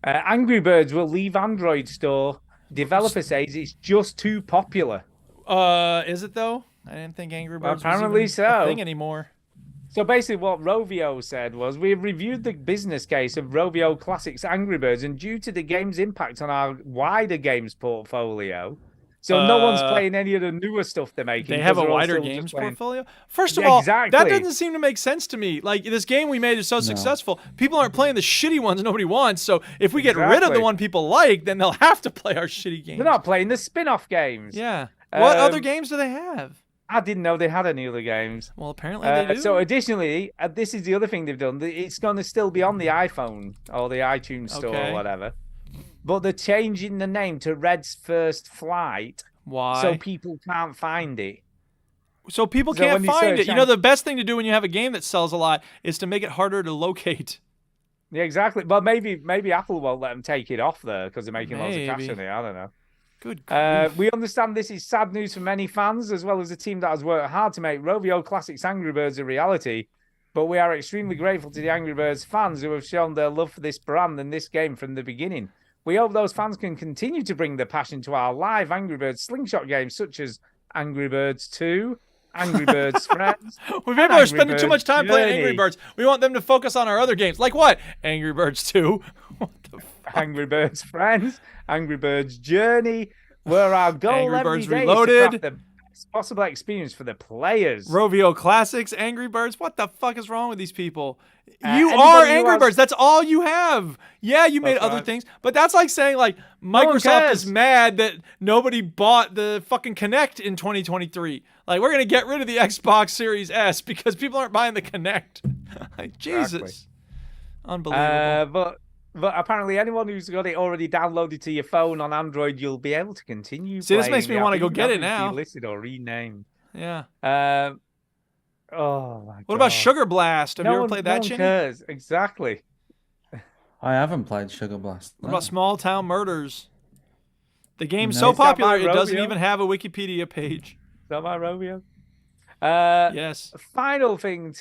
Angry Birds will leave Android store. Developer says it's just too popular. Is it though? I didn't think Angry Birds apparently was even so. a thing anymore. So basically what Rovio said was, we have reviewed the business case of Rovio Classics Angry Birds, and due to the game's impact on our wider games portfolio, so no one's playing any of the newer stuff they're making. They have a wider games portfolio? First of all, that doesn't seem to make sense to me. Like, this game we made is so successful, people aren't playing the shitty ones nobody wants, so if we get rid of the one people like, then they'll have to play our shitty games. They're not playing the spin-off games. Yeah. What other games do they have? I didn't know they had any other games. Well, apparently they do. So additionally, this is the other thing they've done. It's going to still be on the iPhone or the iTunes store or whatever. But they're changing the name to Red's First Flight. Why? So people can't find it. So people can't find it. The best thing to do when you have a game that sells a lot is to make it harder to locate. Yeah, exactly. But maybe Apple won't let them take it off there because they're making loads of cash on it. I don't know. Good grief. We understand this is sad news for many fans, as well as the team that has worked hard to make Rovio Classics Angry Birds a reality. But we are extremely grateful to the Angry Birds fans who have shown their love for this brand and this game from the beginning. We hope those fans can continue to bring their passion to our live Angry Birds slingshot games, such as Angry Birds 2, Angry Birds Friends. People are spending too much time playing Angry Birds. We want them to focus on our other games. Like what? Angry Birds 2. What the fuck? Angry Birds Friends, Angry Birds Journey, where our goal Angry every Birds day Reloaded. is to craft the best possible experience for the players. Rovio Classics, Angry Birds. What the fuck is wrong with these people? You are Angry Birds. That's all you have. Yeah, you made other things, but that's like saying like Microsoft is mad that nobody bought the fucking Kinect in 2023. Like, we're gonna get rid of the Xbox Series S because people aren't buying the Kinect. Like, Jesus, unbelievable. But apparently, anyone who's got it already downloaded to your phone on Android, you'll be able to continue. See, this makes me want to go get it now. Listed or renamed. Yeah. Oh my God. What about Sugar Blast? Have you ever played that, Chinny? No one cares. Exactly. I haven't played Sugar Blast. What about Small Town Murders? The game's so popular it doesn't even have a Wikipedia page. Is that my Romeo? Yes. Final thing.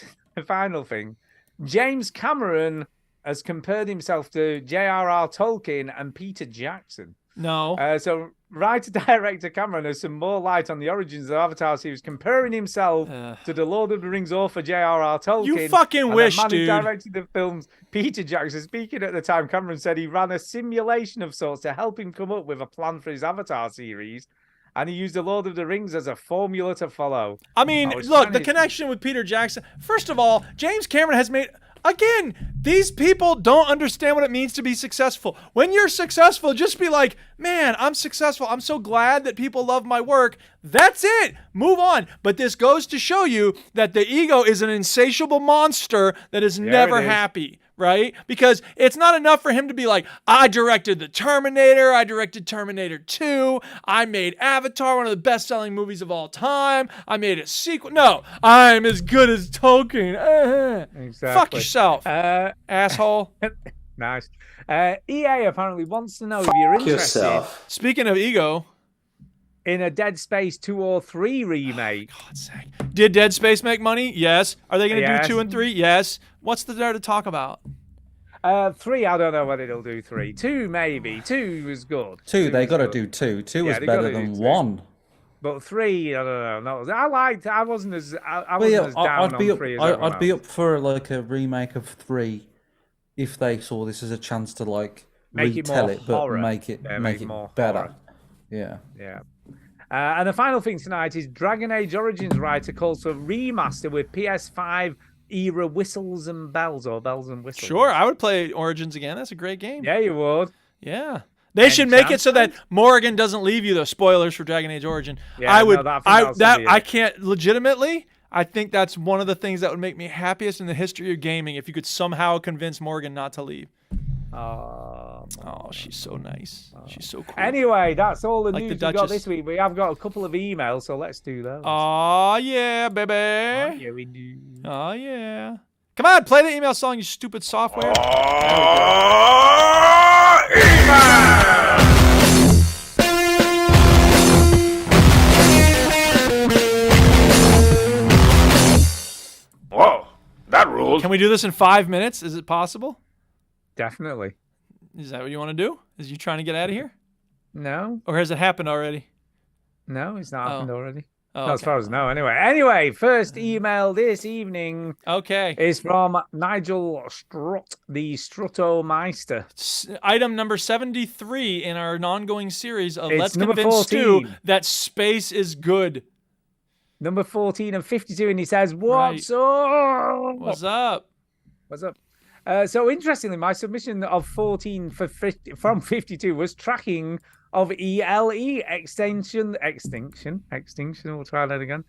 James Cameron has compared himself to J.R.R. Tolkien and Peter Jackson. No. So writer-director Cameron has some more light on the origins of Avatar series, comparing himself to the Lord of the Rings author J.R.R. Tolkien. You fucking wish, the man dude. who directed the films, Peter Jackson. Speaking at the time, Cameron said he ran a simulation of sorts to help him come up with a plan for his Avatar series, and he used the Lord of the Rings as a formula to follow. I mean, look, the connection with Peter Jackson. First of all, James Cameron has made... Again, these people don't understand what it means to be successful. When you're successful, just be like, man, I'm successful. I'm so glad that people love my work. That's it. Move on. But this goes to show you that the ego is an insatiable monster that is never happy, right? Because it's not enough for him to be like, I directed The Terminator. I directed Terminator 2. I made Avatar, one of the best-selling movies of all time. I made a sequel. No, I'm as good as Tolkien. Exactly. Fuck yourself, asshole. Nice. EA apparently wants to know if you're interested. Speaking of ego, in a Dead Space 2 or 3 remake. Oh, God's sake. Did Dead Space make money? Yes. Are they going to do 2 and 3? Yes. What's there to talk about? 3, I don't know what it'll do. 3, 2 maybe. 2 was good. 2, they got to do 2. 2 was better than 1. But 3, I don't know. I wasn't as down on 3 as I'd be up for like a remake of 3 if they saw this as a chance to like Make it retell more it, but horror. make it Yeah, make it more better. horror. Yeah. Yeah. And the final thing tonight is Dragon Age Origins writer calls for remaster with PS5 era whistles and bells, or bells and whistles. Sure, I would play Origins again. That's a great game. Yeah, you would. Yeah. They should make it so that Morrigan doesn't leave you. The spoilers for Dragon Age Origin. Yeah, I would. no, I I can't legitimately. I think that's one of the things that would make me happiest in the history of gaming. If you could somehow convince Morgan not to leave. Oh, she's so nice. She's so cool. Anyway, that's all the Like news the we've got Duchess. this week. We have got a couple of emails, so let's do those. Oh yeah, baby. Oh, yeah, we do. Oh yeah. Come on, play the email song, you stupid software. Whoa, that ruled. Can we do this in 5 minutes? Is it possible? Definitely. Is that what you want to do? Is you trying to get out of here? No. Or has it happened already? No, it's not happened already. Oh, Not as far as I know, anyway. Anyway, first email this evening is from Nigel Strutt, the Struttomeister. Item number 73 in our ongoing series of It's Let's number Convince 14. Stu that space is good. Number 14 and 52, and he says, What's up? What's up? What's up? So interestingly, my submission of 14 from 52 was tracking of ELE extinction. We'll try that again.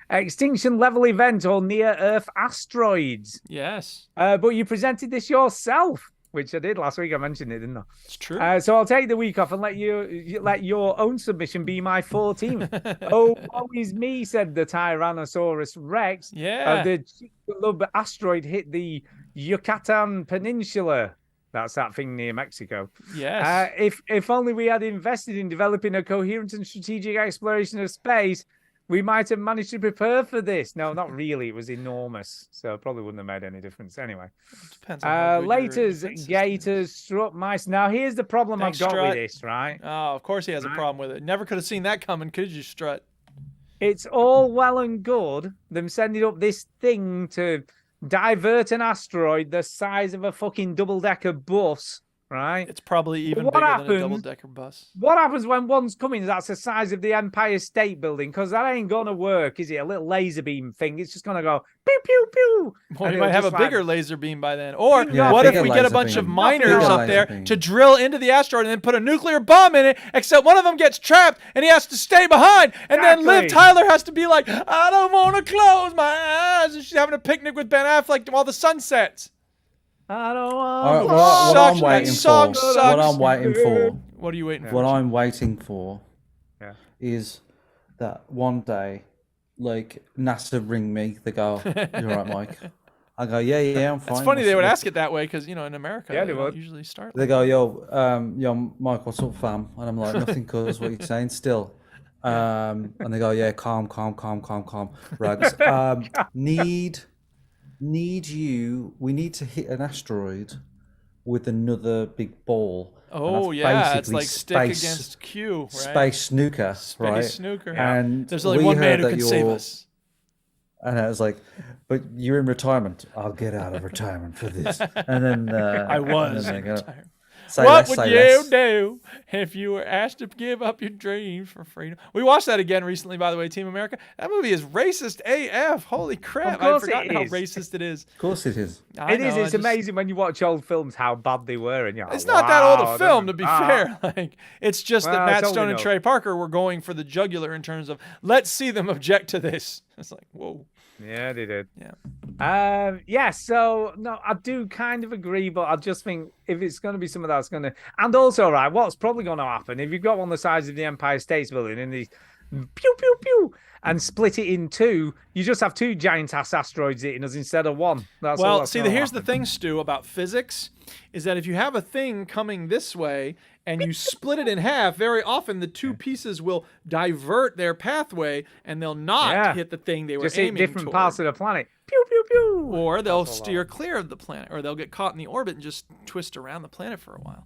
Extinction level event or near Earth asteroids. Yes. But you presented this yourself, which I did last week. I mentioned it, didn't I? It's true. So I'll take the week off and let your own submission be my 14th. Oh, woe is me, said the Tyrannosaurus Rex. Yeah. The Chicxulub asteroid hit the Yucatan Peninsula. That's that thing near Mexico. Yes. If only we had invested in developing a coherent and strategic exploration of space, we might have managed to prepare for this. No, not really. It was enormous, so it probably wouldn't have made any difference anyway. Depends on how good your Laters, defense is. Gators, Strut, Mice. Now, here's the problem Thanks, I've got Strut. with this, right? Oh, of course he has a problem with it. Never could have seen that coming, could you, Strut? It's all well and good them sending up this thing to divert an asteroid the size of a fucking double-decker bus, right? It's probably even What bigger happens- than a double-decker bus. What happens when one's coming that's the size of the Empire State Building? Because that ain't going to work, is it? A little laser beam thing. It's just going to go pew, pew, pew. Well, And we might it'll have a just, like, bigger laser beam by then. Or Yeah, what if bigger we get a laser bunch of beam. miners Bigger up laser there beam. to drill into the asteroid and then put a nuclear bomb in it, except one of them gets trapped and he has to stay behind. And then Liv Exactly. Tyler has to be like, I don't want to close my eyes. And she's having a picnic with Ben Affleck while the sun sets. I don't All right, want what I'm Sucks. waiting That song for. sucks. What I'm waiting for. What are you waiting for? What I'm waiting for Yeah. is that one day, like NASA ring me. They go, "You're right, Mike." I go, "Yeah, I'm fine." It's funny What's they would up?" ask it that way because, you know, in America, Yeah, they they don't would. usually start. They go, yo, Mike, what's up, fam? And I'm like, nothing, cuz, what you saying still? And they go, yeah, calm. Rags. We need to hit an asteroid with another big ball. And Oh, that's yeah, it's basically like stick against Q, right? Space snooker, Space right? snooker. And There's only we one man heard who that can save you're- us. And I was like, but you're in retirement. I'll get out of retirement for this. And then I was and then in they go, retirement. "Say What less, would say you less." do if you were asked to give up your dreams for freedom? We watched that again recently, by the way, Team America. That movie is racist AF. Holy crap. Of I'd course it forgotten how is. racist it is. Of course it is. I know, It's amazing when you watch old films how bad they were, and you're like, It's not that old wow, a film, to doesn't- be fair. Like, it's just that Well, Matt it's Stone only and no. Trey Parker were going for the jugular in terms of, let's see them object to this. It's like, whoa. Yeah, they did. Yeah. So no, I do kind of agree, but I just think if it's going to be some of that's going to, and also, right, what's probably going to happen if you've got one the size of the Empire State Building and these pew pew pew and split it in two, you just have two giant ass asteroids hitting us instead of one. That's all Well, that's see, gonna here's the happen. thing, Stu, about physics, is that if you have a thing coming this way and you split it in half, very often the two pieces will divert their pathway and they'll not hit the thing they were Just hit aiming different toward. parts of the planet. Pew pew pew. Or they'll steer clear of the planet, or they'll get caught in the orbit and just twist around the planet for a while.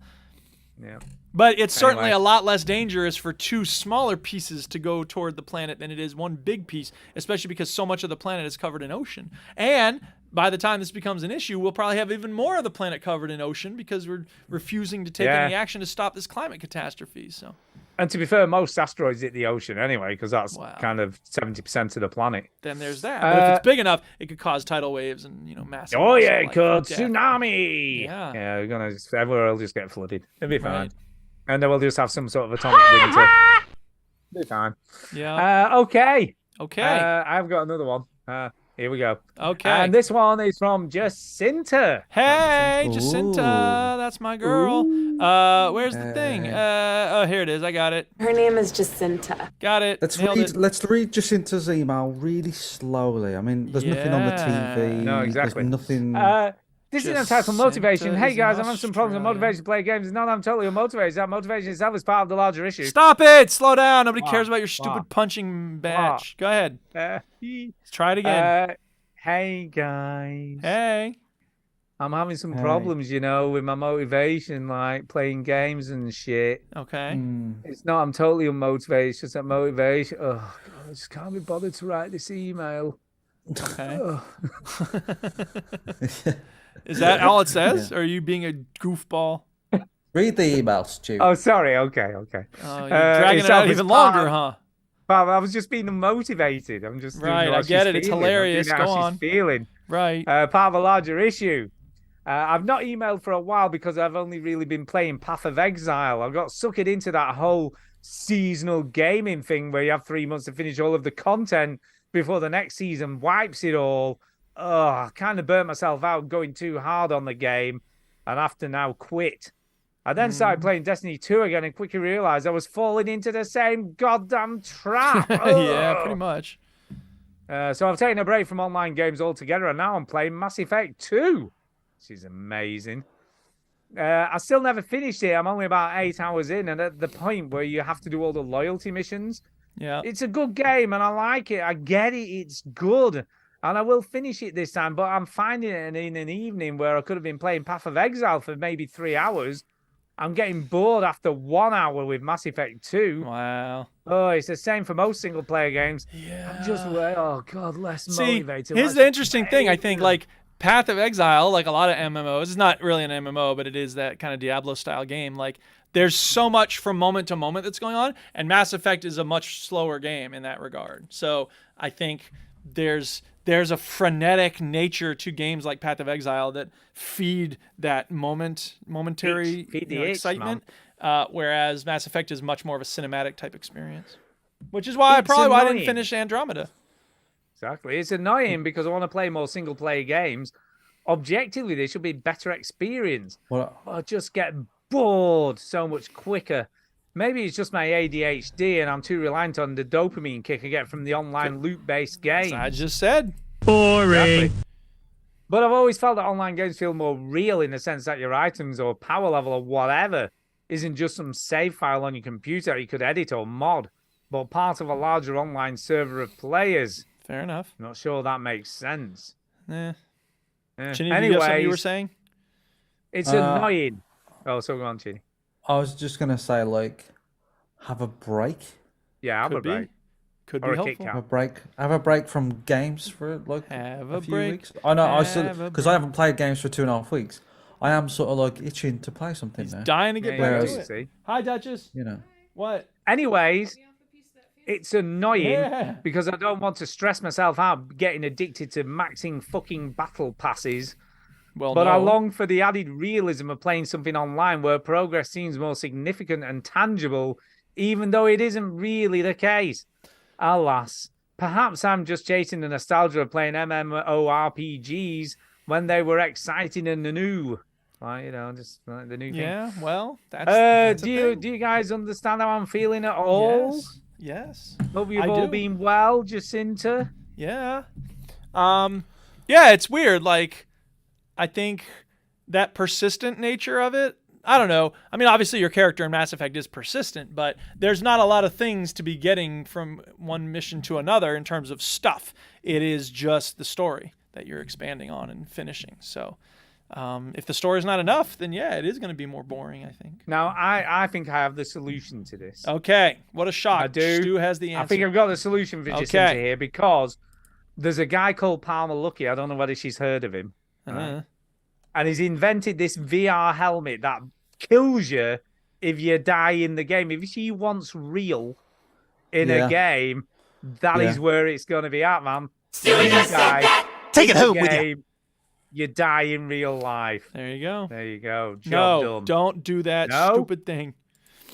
Yeah. But it's certainly Anyway. a lot less dangerous for two smaller pieces to go toward the planet than it is one big piece, especially because so much of the planet is covered in ocean. And by the time this becomes an issue, we'll probably have even more of the planet covered in ocean because we're refusing to take any action to stop this climate catastrophe. So, and to be fair, most asteroids hit the ocean anyway, because that's kind of 70% of the planet. Then there's that. But if it's big enough, it could cause tidal waves and massive. Oh yeah, it could death. Tsunami. Yeah, everywhere will just get flooded. It'll be fine, and then we'll just have some sort of atomic winter. It'll be fine. Yeah. Okay. Okay. I've got another one. Here we go. Okay. And this one is from Jacinta. Hey, Jacinta, that's my girl. Where's the thing? Oh, here it is. I got it. Her name is Jacinta. Got it. Let's read Jacinta's email really slowly. I mean, there's nothing on the TV. No, exactly. There's nothing. This is entitled Motivation. Hey guys, I'm having some problems with motivation to play games. It's not that I'm totally unmotivated. That motivation itself is part of the larger issue. Stop it! Slow down. Nobody cares about your stupid punching badge. Go ahead. Let's try it again. Hey guys. Hey. I'm having some problems, with my motivation, like playing games and shit. Okay. It's not I'm totally unmotivated. It's just that motivation. Oh God, I just can't be bothered to write this email. Okay. Is that all it says? Or are you being a goofball? Read the email, Stu. Oh, sorry. Okay. Oh, you're dragging it out even longer, huh? But I was just being motivated. I'm just right. I get it. It's hilarious. Go on. She's feeling right. Part of a larger issue. I've not emailed for a while because I've only really been playing Path of Exile. I got suckered into that whole seasonal gaming thing where you have 3 months to finish all of the content before the next season wipes it all. I kind of burnt myself out going too hard on the game and have to now quit. I then started playing Destiny 2 again and quickly realized I was falling into the same goddamn trap. Yeah, pretty much. So I've taken a break from online games altogether and now I'm playing Mass Effect 2. This is amazing. I still never finished it. I'm only about 8 hours in and at the point where you have to do all the loyalty missions. Yeah. It's a good game and I like it. I get it. It's good. And I will finish it this time, but I'm finding it in an evening where I could have been playing Path of Exile for maybe 3 hours. I'm getting bored after 1 hour with Mass Effect 2. Wow. Oh, it's the same for most single-player games. Yeah. I'm just, less motivated. Here's the interesting thing. I think, like, Path of Exile, like a lot of MMOs, it's not really an MMO, but it is that kind of Diablo-style game. Like, there's so much from moment to moment that's going on, and Mass Effect is a much slower game in that regard. So I think there's a frenetic nature to games like Path of Exile that feed that momentary excitement, whereas Mass Effect is much more of a cinematic type experience, which is why I didn't finish Andromeda. Exactly. It's annoying because I want to play more single-player games. Objectively, they should be better experience. I just get bored so much quicker. Maybe it's just my ADHD and I'm too reliant on the dopamine kick I get from the online loot-based games. I just said. Boring. Exactly. But I've always felt that online games feel more real in the sense that your items or power level or whatever isn't just some save file on your computer you could edit or mod, but part of a larger online server of players. Fair enough. Not sure that makes sense. Chinny, Anyways, do you have something you were saying? It's annoying. Oh, so go on, Chinny. I was just gonna say, like, have a break. Yeah, have a break. Could be helpful. Have a break from games for like a few break. weeks. I know. I still because I haven't played games for 2.5 weeks. I am sort of like itching to play something now. Dying to get back to it. See? Hi, Duchess. You know. What? Anyways, it's annoying because I don't want to stress myself out getting addicted to maxing fucking battle passes. Well, but I long for the added realism of playing something online where progress seems more significant and tangible, even though it isn't really the case. Alas, perhaps I'm just chasing the nostalgia of playing MMORPGs when they were exciting and new. Like, just like the new thing. Yeah, well, that's do you guys understand how I'm feeling at all? Yes. Hope you've all been well, Jacinta. Yeah. Yeah, it's weird. Like, I think that persistent nature of it, I don't know. I mean, obviously your character in Mass Effect is persistent, but there's not a lot of things to be getting from one mission to another in terms of stuff. It is just the story that you're expanding on and finishing. So if the story's not enough, then yeah, it is going to be more boring, I think. Now, I think I have the solution to this. Okay. What a shock. I do. Stu has the answer. I think I've got the solution for Jacinta here because there's a guy called Palmer Luckey. I don't know whether she's heard of him. Uh-huh. And he's invented this VR helmet that kills you if you die in the game. If she wants real in a game, that is where it's going to be at, man. Take it home with you. You die in real life. There you go. There you go. Job done. Don't do that stupid thing.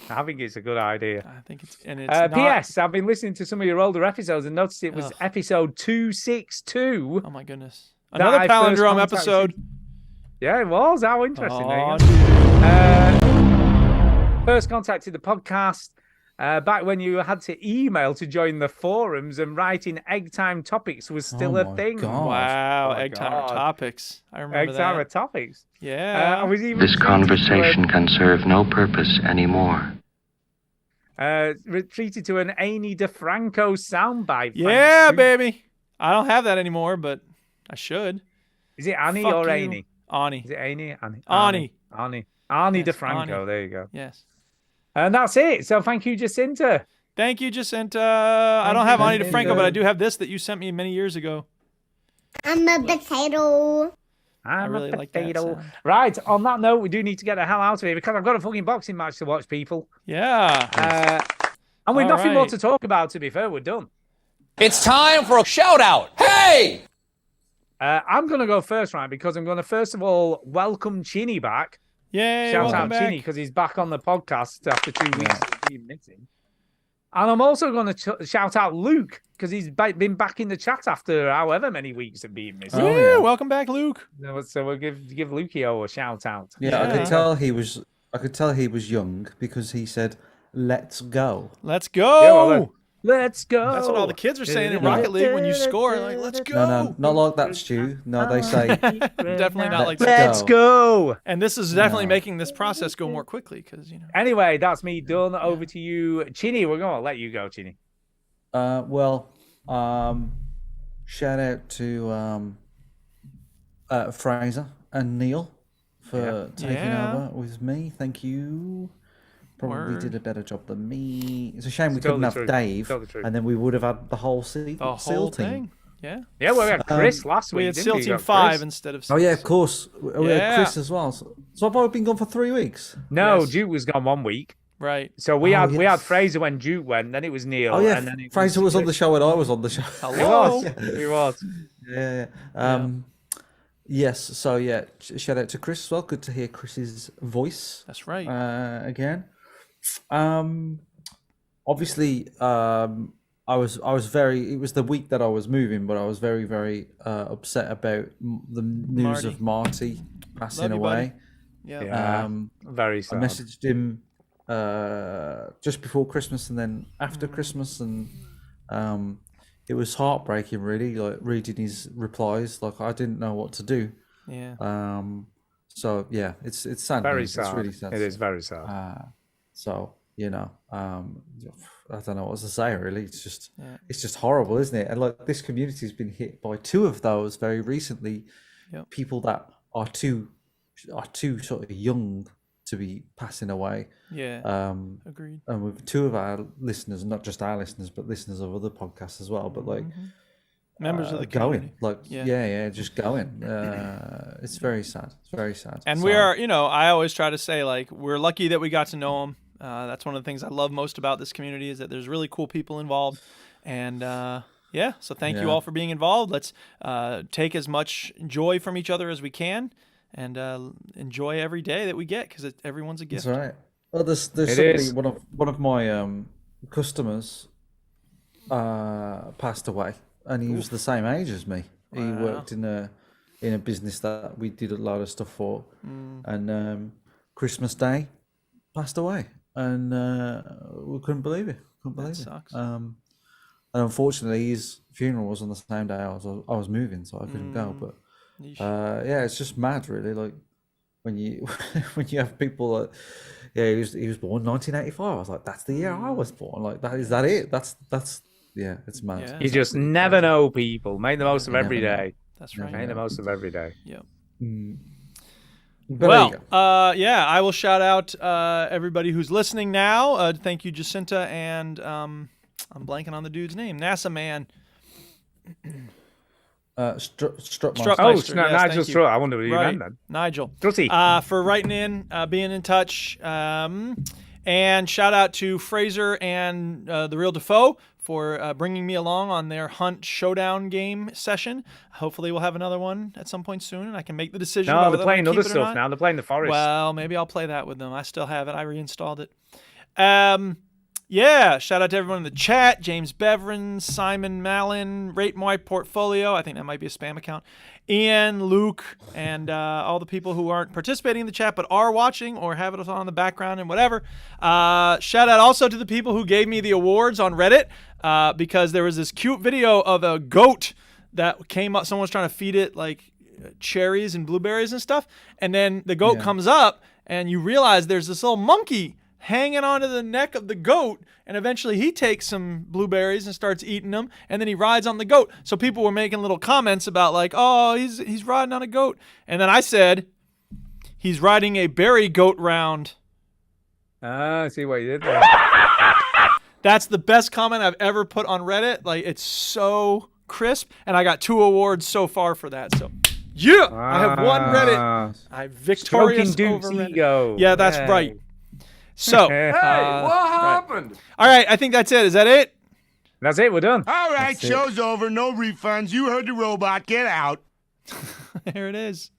I think it's a good idea. I think it's not... P.S. I've been listening to some of your older episodes and noticed it was episode 262. Oh my goodness! Another palindrome episode. Yeah, it was. How interesting. First contacted the podcast back when you had to email to join the forums, and writing egg time topics was still a thing. God. Wow, egg timer topics. I remember egg timer topics. Yeah. I was even this conversation can serve no purpose anymore. Retreated to an Amy DeFranco soundbite. Yeah, baby. I don't have that anymore, but I should. Is it Annie or Annie? Ani. Is it Annie? Annie. Ani. Arnie Yes, DeFranco. Ani. There you go. Yes. And that's it. So thank you, Jacinta. Thank you, Jacinta. I don't have Ani DeFranco, but I do have this that you sent me many years ago. I'm a potato. I really like that sound. Right. On that note, we do need to get the hell out of here because I've got a fucking boxing match to watch, people. Yeah. And with nothing more to talk about, to be fair, we're done. It's time for a shout out. Hey! I'm going to go first, right? Because I'm going to first of all welcome Chinny back. Yay! Shout welcome out back. Chinny because he's back on the podcast after 2 weeks of being missing. And I'm also going to shout out Luke because he's been back in the chat after however many weeks of being missing. Yeah, welcome back, Luke. So we'll give Lukio a shout out. Yeah, I could tell he was. I could tell he was young because he said, "Let's go." Let's go. Yeah, let's go. That's what all the kids are saying in Rocket League when you score. Like, let's go. No, not like that, Stu. No, they say definitely not like that. Let's go. And this is definitely making this process go more quickly because Anyway, that's me done. Over to you, Chinny. We're going to let you go, Chinny. Shout out to Fraser and Neil for taking over with me. Thank you. Probably did a better job than me. It's a shame we couldn't have Dave, and then we would have had the whole SEAL team. Yeah. Yeah, well, we had Chris last week. We had SEAL Team 5 instead of 6. Oh yeah, of course. We had Chris as well. So I've only been gone for 3 weeks. No, Duke was gone 1 week. Right. So we had Fraser when Duke went, then it was Neil. Oh yeah, and then Fraser was on the show when I was on the show. Hello. He was. Yeah. Yes. So yeah, shout out to Chris as well. Good to hear Chris's voice. That's right. Again. Obviously, I was very. It was the week that I was moving, but I was very, very upset about the news of Marty passing away. Yeah. Very sad. I messaged him just before Christmas and then after Christmas, and it was heartbreaking. Really, like reading his replies, like I didn't know what to do. Yeah. So yeah, it's sad. Very sad. It's really sad. It is very sad. So I don't know what to say. Really, it's just horrible, isn't it? And like this community has been hit by 2 of those very recently. Yep. People that are too sort of young to be passing away. Yeah. Agreed. And with 2 of our listeners, not just our listeners, but listeners of other podcasts as well. But like members of the community. Like just going. It's very sad. It's very sad. And we are, I always try to say like we're lucky that we got to know him. That's one of the things I love most about this community is that there's really cool people involved. And so thank you all for being involved. Let's take as much joy from each other as we can and enjoy every day that we get because everyone's a gift. That's right. Well, there's somebody, one of my customers passed away, and he was the same age as me. Wow. He worked in a business that we did a lot of stuff for, and Christmas Day passed away, and we couldn't believe it. Sucks. And unfortunately, his funeral was on the same day I was moving, so I couldn't go. But it's just mad, really. Like when you have people that, he was born 1985. I was like, that's the year I was born. Like is that it? That's it's mad. Yeah, you just never know, people. Make the most of every day. That's right. Make the most of every day. Yep. Well, I will shout out everybody who's listening now. Thank you, Jacinta, and I'm blanking on the dude's name. NASA man. Strutmeister. Strutmeister. Oh, yes, Nigel thank you. Strutt. I wonder what you Right. meant then. Nigel. Strutty. For writing in, being in touch. And shout out to Fraser and The Real Defoe for bringing me along on their Hunt Showdown game session. Hopefully we'll have another one at some point soon, and I can make the decision No, about they're whether I playing keep other it or stuff not. now. They're playing the Forest. Well, maybe I'll play that with them. I still have it. I reinstalled it. Yeah, shout out to everyone in the chat. James Beverin, Simon Mallon, Rate My Portfolio. I think that might be a spam account. Ian, Luke, and all the people who aren't participating in the chat but are watching or have it on in the background and whatever. Shout out also to the people who gave me the awards on Reddit because there was this cute video of a goat that came up. Someone was trying to feed it like cherries and blueberries and stuff. And then the goat comes up and you realize there's this little monkey hanging onto the neck of the goat, and eventually he takes some blueberries and starts eating them, and then he rides on the goat. So people were making little comments about like, oh, he's riding on a goat. And then I said, he's riding a berry goat round. I see what you did there. That's the best comment I've ever put on Reddit. Like, it's so crisp, and I got 2 awards so far for that. So, yeah, I have won Reddit. I'm victorious Stroking over Duke's Reddit. ego. Yeah, that's Hey. right. So, Hey, what happened? Right. All right, I think that's it. Is that it? That's it. We're done. All right, show's over. No refunds. You heard the robot. Get out. There it is.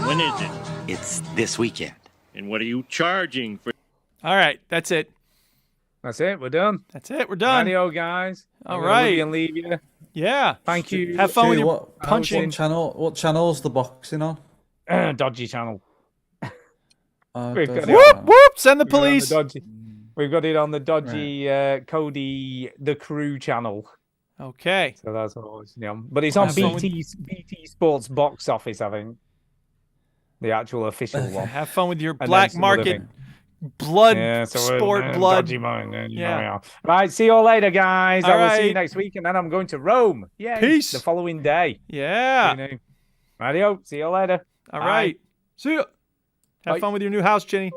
When is it? It's this weekend. And what are you charging for? All right, that's it. That's it. We're done. That's it. We're done. Radio, guys. All I'm gonna right. love you and leave you. Yeah. Thank you. Have fun with Stu, your punching. What channel's the boxing on? Dodgy channel. Oh, We've Dodgy got it. Whoop, channel. whoop, send the We've got it on the police. dodgy- We've got it on the dodgy Cody the Crew channel. Okay. So that's what it's on. But it's on Have fun with- BT Sports Box Office, I think. The actual official one. Have fun with your And then black some other market thing. blood So sport we're, blood. Dodgy mind, you know Yeah. we are. Right, see you all later, guys. All I will see you right. next week, and then I'm going to Rome. Yeah. Peace. The following day. Yeah. You know. Radio. See you later. All Bye. right. See ya. Have Bye. fun with your new house, Chinny.